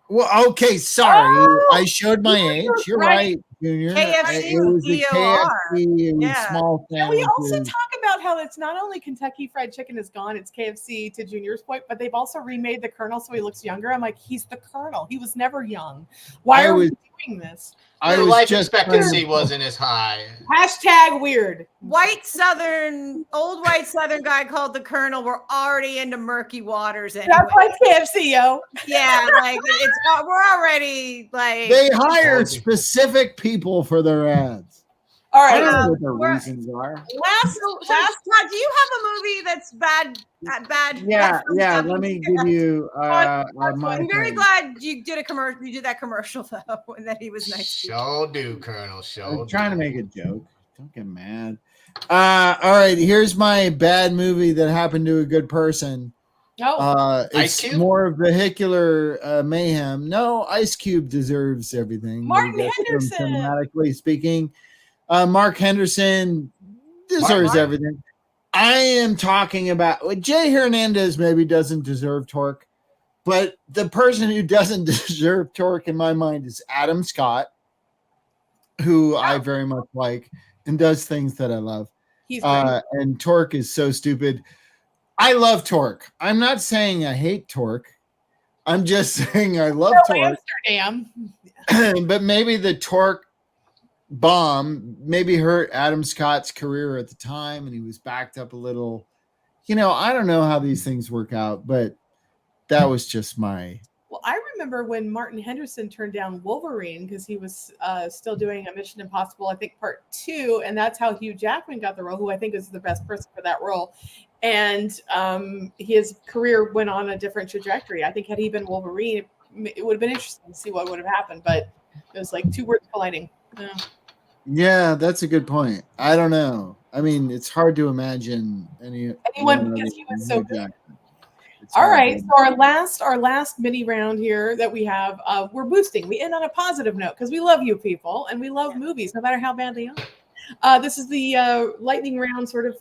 Well, okay, sorry. Oh, I showed my age. You're right, Junior. KFC It was with a EOR. KFC. It was Yeah. small And we also sandwiches. talk about how it's not only Kentucky Fried Chicken is gone, it's KFC to Junior's point, but they've also remade the Colonel so he looks younger. I'm like, he's the Colonel. He was never young. Why are we doing this? I The was life just expectancy wasn't as high. Hashtag weird. Old white Southern guy called the Colonel. We're already into murky waters anyway. That's like KFC, yo. Yeah, like we're already like They hire specific people for their ads. All I right. don't know what their we're- reasons are. last Todd, do you have a movie that's bad? Yeah. bad Let me give you my. I'm very thing. glad you did a commercial. You did that commercial though, and that he was nice. Show do, Colonel. Show. I'm trying to make a joke. Don't get mad. All right, here's my bad movie that happened to a good person. Oh, It's Ice Cube? more vehicular mayhem. No, Ice Cube deserves everything. that he Martin gets from Henderson. Cinematically speaking, Mark Henderson deserves Mark? everything. I am talking about Jay Hernandez. Maybe doesn't deserve Torque, but the person who doesn't deserve Torque in my mind is Adam Scott, who I very much like and does things that I love. he's great. And Torque is so stupid. I love Torque. I'm not saying I hate Torque. I'm just saying I love Torque. Amsterdam. But maybe the Torque bomb maybe hurt Adam Scott's career at the time, and he was backed up a little. I don't know how these things work out, but that was just my. Well, I remember when Martin Henderson turned down Wolverine because he was still doing a Mission Impossible, I think part 2, and that's how Hugh Jackman got the role, who I think is the best person for that role. And his career went on a different trajectory. I think had he been Wolverine, it would have been interesting to see what would have happened, but it was like two words colliding. Yeah, that's a good point. I don't know. I mean, it's hard to imagine anyone because he was so good. It's All hard right, to- so our last mini round here that we have, we're boosting. We end on a positive note because we love you people and we love movies, no matter how bad they are. This is the lightning round, sort of.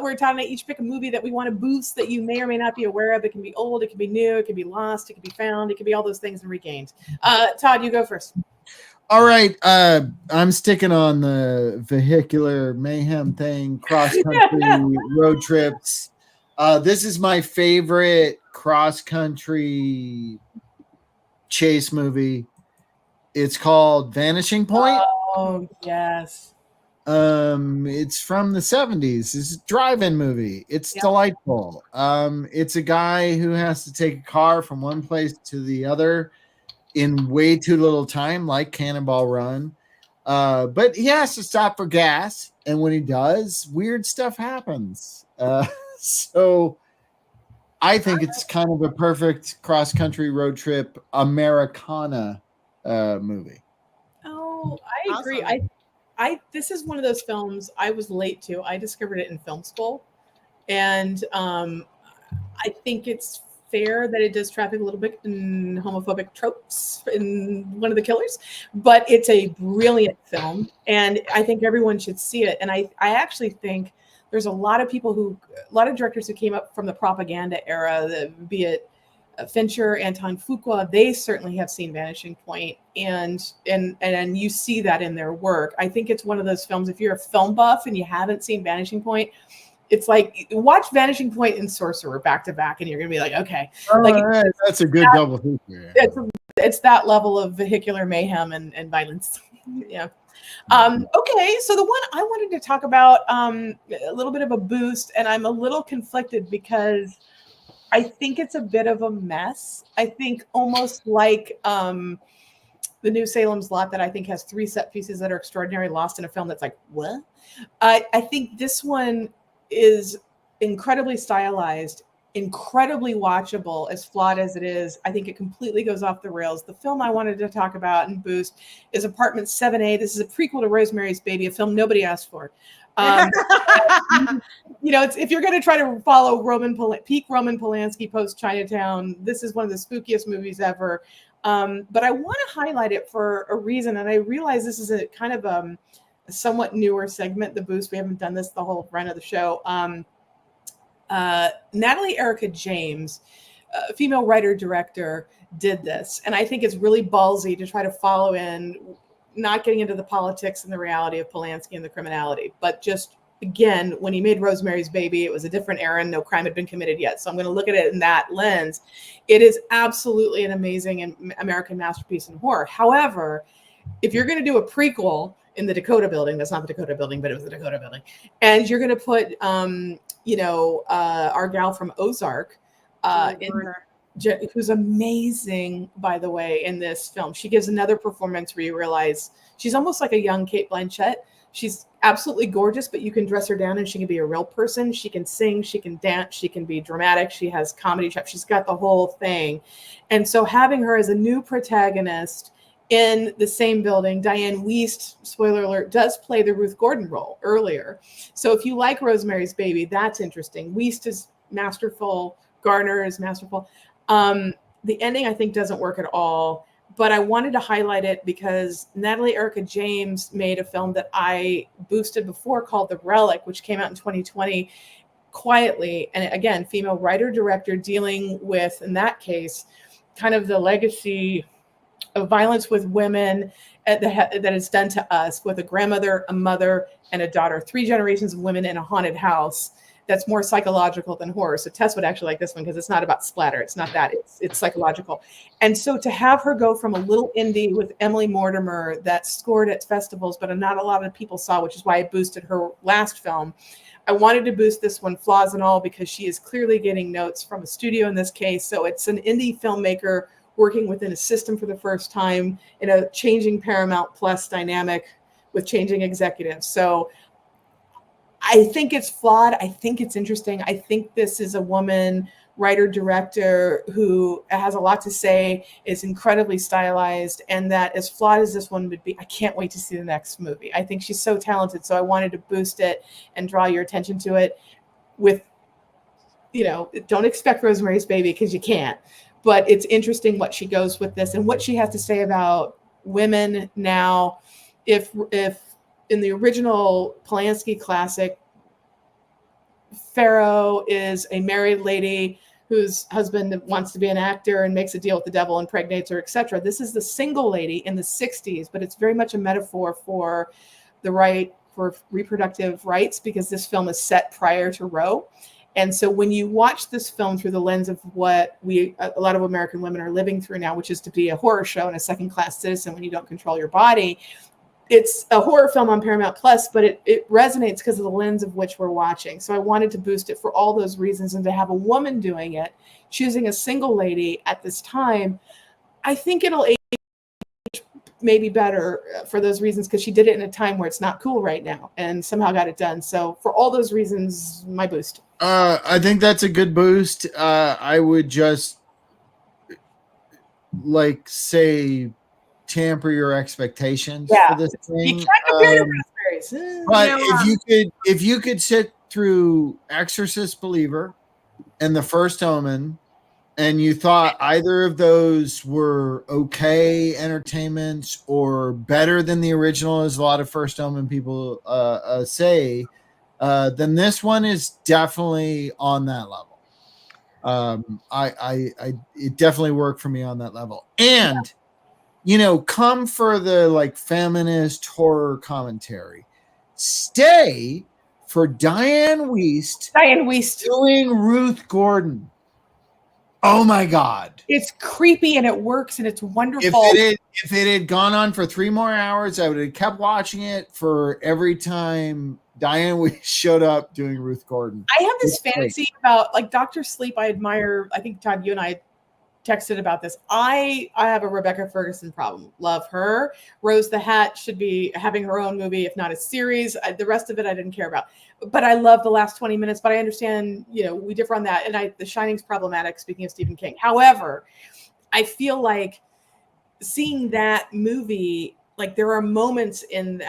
We're talking to each pick a movie that we want to boost that you may or may not be aware of. It can be old, it can be new, it can be lost, it can be found, it can be all those things and regained. Todd, you go first. All right, I'm sticking on the vehicular mayhem thing, cross-country road trips. This is my favorite cross-country chase movie. It's called Vanishing Point. Oh, yes. It's from the 70s. It's a drive-in movie. It's delightful. It's a guy who has to take a car from one place to the other in way too little time, like Cannonball Run. But he has to stop for gas, and when he does, weird stuff happens. So I think it's kind of a perfect cross-country road trip Americana movie. Oh, I agree. I this is one of those films I was late to. I discovered it in film school, and I think it's fair that it does traffic a little bit in homophobic tropes in One of the Killers, but it's a brilliant film, and I think everyone should see it. And I actually think there's a lot of directors who came up from the propaganda era, be it Fincher, Anton Fuqua, they certainly have seen Vanishing Point, and you see that in their work. I think it's one of those films, if you're a film buff and you haven't seen Vanishing Point, it's like watch Vanishing Point and Sorcerer back to back, and you're gonna be like, okay, Right. That's a good double feature. It's that level of vehicular mayhem and violence. Yeah. Okay, so the one I wanted to talk about, a little bit of a boost, and I'm a little conflicted because I think it's a bit of a mess. I think almost like the New Salem's Lot, that I think has 3 set pieces that are extraordinary, lost in a film that's like, what? I think this one is incredibly stylized, incredibly watchable, as flawed as it is. I think it completely goes off the rails. The film I wanted to talk about and boost is Apartment 7A. This is a prequel to Rosemary's Baby, a film nobody asked for. You know, it's, if you're going to try to follow peak Roman Polanski post Chinatown, this is one of the spookiest movies ever. But I want to highlight it for a reason, and I realize this is a kind of a somewhat newer segment, the boost. We haven't done this the whole run of the show. Natalie Erica James, a female writer director, did this, and I think it's really ballsy to try to follow in, not getting into the politics and the reality of Polanski and the criminality, but just, again, when he made Rosemary's Baby, it was a different era and no crime had been committed yet. So I'm going to look at it in that lens. It is absolutely an amazing American masterpiece in horror. However, if you're going to do a prequel in the Dakota Building, that's not the Dakota Building, but it was the Dakota Building, and you're going to put, our gal from Ozark, who's amazing, by the way, in this film. She gives another performance where you realize she's almost like a young Cate Blanchett. She's absolutely gorgeous, but you can dress her down and she can be a real person. She can sing, she can dance, she can be dramatic. She has comedy trap. She's got the whole thing. And so having her as a new protagonist in the same building, Diane Wiest, spoiler alert, does play the Ruth Gordon role earlier. So if you like Rosemary's Baby, that's interesting. Wiest is masterful. Garner is masterful. The ending, I think, doesn't work at all, but I wanted to highlight it because Natalie Erica James made a film that I boosted before called The Relic, which came out in 2020 quietly. And again, female writer director dealing with, in that case, kind of the legacy of violence with women that is done to us, with a grandmother, a mother, and a daughter, 3 generations of women in a haunted house. That's more psychological than horror. So Tess would actually like this one because it's not about splatter. It's not that. It's psychological. And so to have her go from a little indie with Emily Mortimer that scored at festivals, but not a lot of people saw, which is why I boosted her last film. I wanted to boost this one, flaws and all, because she is clearly getting notes from a studio in this case. So it's an indie filmmaker working within a system for the first time in a changing Paramount Plus dynamic with changing executives. So I think it's flawed. I think it's interesting. I think this is a woman writer director who has a lot to say, is incredibly stylized, and that as flawed as this one would be, I can't wait to see the next movie. I think she's so talented. So I wanted to boost it and draw your attention to it with, don't expect Rosemary's Baby because you can't, but it's interesting what she goes with this and what she has to say about women now. If in the original Polanski classic, Pharaoh is a married lady whose husband wants to be an actor and makes a deal with the devil, impregnates her, etc. This is the single lady in the 60s, but it's very much a metaphor for the right for reproductive rights, because this film is set prior to Roe. And so when you watch this film through the lens of what a lot of American women are living through now, which is to be a horror show and a second-class citizen when you don't control your body, it's a horror film on Paramount Plus, but it resonates because of the lens of which we're watching. So I wanted to boost it for all those reasons, and to have a woman doing it, choosing a single lady at this time, I think it'll age maybe better for those reasons, because she did it in a time where it's not cool right now and somehow got it done. So for all those reasons, my boost. I think that's a good boost. I would just temper your expectations for this thing. You can't compare to Raspberries. But if you could sit through Exorcist Believer and The First Omen, and you thought either of those were okay entertainments or better than the original, as a lot of First Omen people say, then this one is definitely on that level. It definitely worked for me on that level. And come for the feminist horror commentary. Stay for Diane Wiest doing Ruth Gordon. Oh my God. It's creepy and it works and it's wonderful. If it had gone on for 3 more hours, I would have kept watching it for every time Diane Wiest showed up doing Ruth Gordon. I have this fantasy about Dr. Sleep. I admire, I think, Todd, you and I texted about this. I have a Rebecca Ferguson problem. Love her. Rose the Hat should be having her own movie, if not a series. The rest of it I didn't care about. But I love the last 20 minutes. But I understand, we differ on that. And The Shining's problematic, speaking of Stephen King. However, I feel like seeing that movie, like there are moments in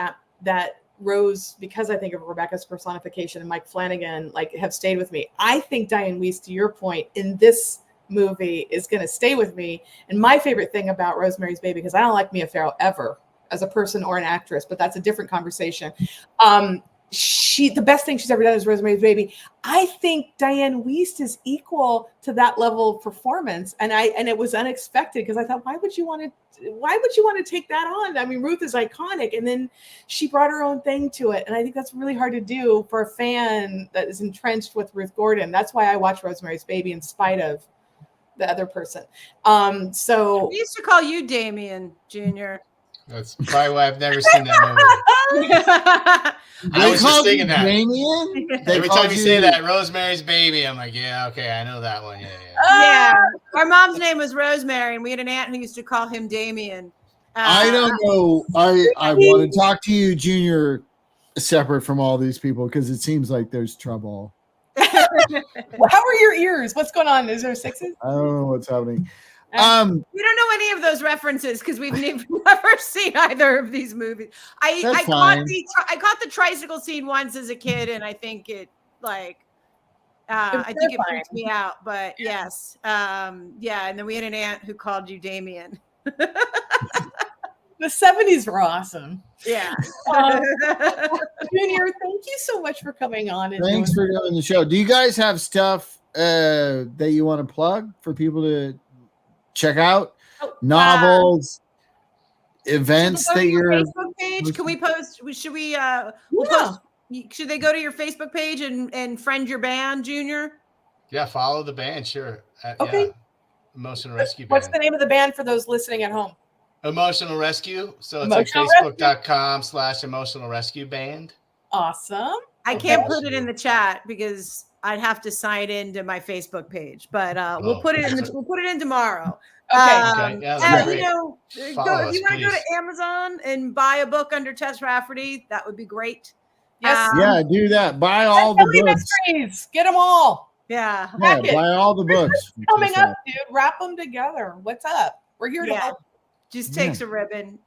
that Rose, because I think of Rebecca's personification and Mike Flanagan, like have stayed with me. I think Diane Weiss, to your point, in this movie is going to stay with me. And my favorite thing about Rosemary's Baby, because I don't like Mia Farrow ever as a person or an actress, but that's a different conversation. The best thing she's ever done is Rosemary's Baby. I think Diane Weiss is equal to that level of performance, and it was unexpected because I thought, why would you want to take that on? I mean, Ruth is iconic, and then she brought her own thing to it, and I think that's really hard to do for a fan that is entrenched with Ruth Gordon. That's why I watch Rosemary's Baby in spite of the other person. So we used to call you Damien Jr. That's probably why I've never seen that movie. I was just thinking that. Damien? Every time you say that, Rosemary's Baby, I'm like, yeah, okay, I know that one. Yeah. Yeah. Our mom's name was Rosemary, and we had an aunt who used to call him Damien. I don't know. I want to talk to you, Junior, separate from all these people, because it seems like there's trouble. How are your ears? What's going on? Is there sixes? I don't know what's happening. We don't know any of those references because we've never seen either of these movies. I caught the tricycle scene once as a kid, and I think it freaked me out. But yes, and then we had an aunt who called you Damien. The 70s were awesome. Yeah. Junior, thank you so much for coming on. Thanks for doing the show. Do you guys have stuff that you want to plug for people to check out? Novels, events that your Facebook page? Can we post? Should we? Post, should they go to your Facebook page and friend your band, Junior? Yeah, follow the band. Sure. Okay. Yeah. Emotional Rescue Band. What's the name of the band for those listening at home? Emotional Rescue. So it's like facebook.com/Emotional Rescue Band. Awesome. I can't put it in the chat because I'd have to sign into my Facebook page, but we'll put it in tomorrow. Okay. If you want to go to Amazon and buy a book under Tess Rafferty, that would be great. Yes. Yeah, do that. Buy all the books. Mysteries. Get them all. Yeah. Buy all the books. Coming up, dude. Wrap them together. What's up? We're here to help. Just takes a ribbon.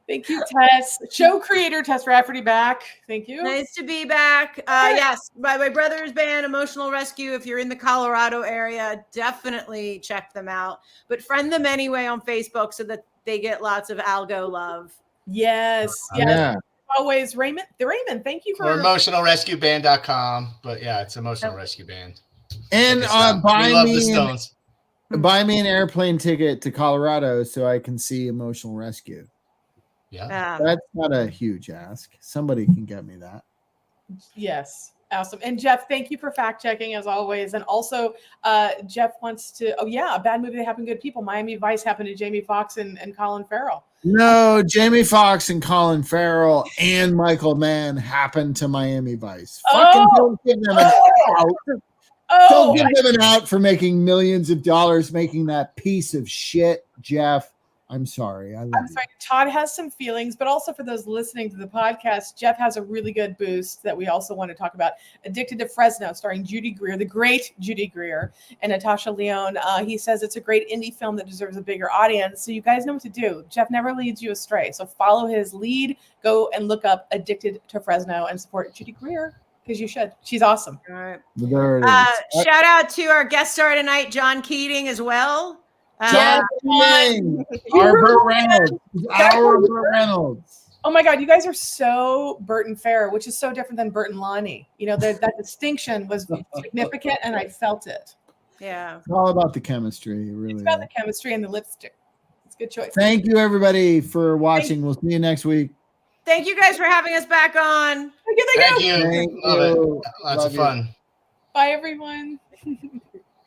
Thank you, Tess. Show creator Tess Rafferty back. Thank you. Nice to be back. Yes, my brother's band, Emotional Rescue. If you're in the Colorado area, definitely check them out. But friend them anyway on Facebook so that they get lots of algo love. Yes. Yeah. Always, Raymond. Thank you for or emotionalrescueband.com. But yeah, it's Emotional Rescue Band. And buy me an airplane ticket to Colorado so I can see Emotional Rescue. Yeah. That's not a huge ask. Somebody can get me that. Yes. Awesome. And Jeff, thank you for fact checking as always. And also Jeff wants to, a bad movie that happened to good people. Miami Vice happened to Jamie Foxx and Colin Farrell. No, Jamie Foxx and Colin Farrell and Michael Mann happened to Miami Vice. Fucking don't give them an out. Don't give them an out for making millions of dollars making that piece of shit, Jeff. I'm sorry. I'm sorry. Todd has some feelings, but also for those listening to the podcast, Jeff has a really good boost that we also want to talk about. Addicted to Fresno, starring Judy Greer, the great Judy Greer, and Natasha Lyonne. He says it's a great indie film that deserves a bigger audience. So you guys know what to do. Jeff never leads you astray. So follow his lead. Go and look up Addicted to Fresno and support Judy Greer because you should. She's awesome. All right. There it is. Shout out to our guest star tonight, John Keating, as well. John Keating, our Burt Reynolds. Oh my God, you guys are so Burt and Farrah, which is so different than Burt and Lonnie. You know, that distinction was significant and I felt it. Yeah. It's all about the chemistry, really. It's about the chemistry and the lipstick. It's a good choice. Thank you, everybody, for watching. We'll see you next week. Thank you guys for having us back on. Thank you. Love it. Lots of fun. Bye, everyone.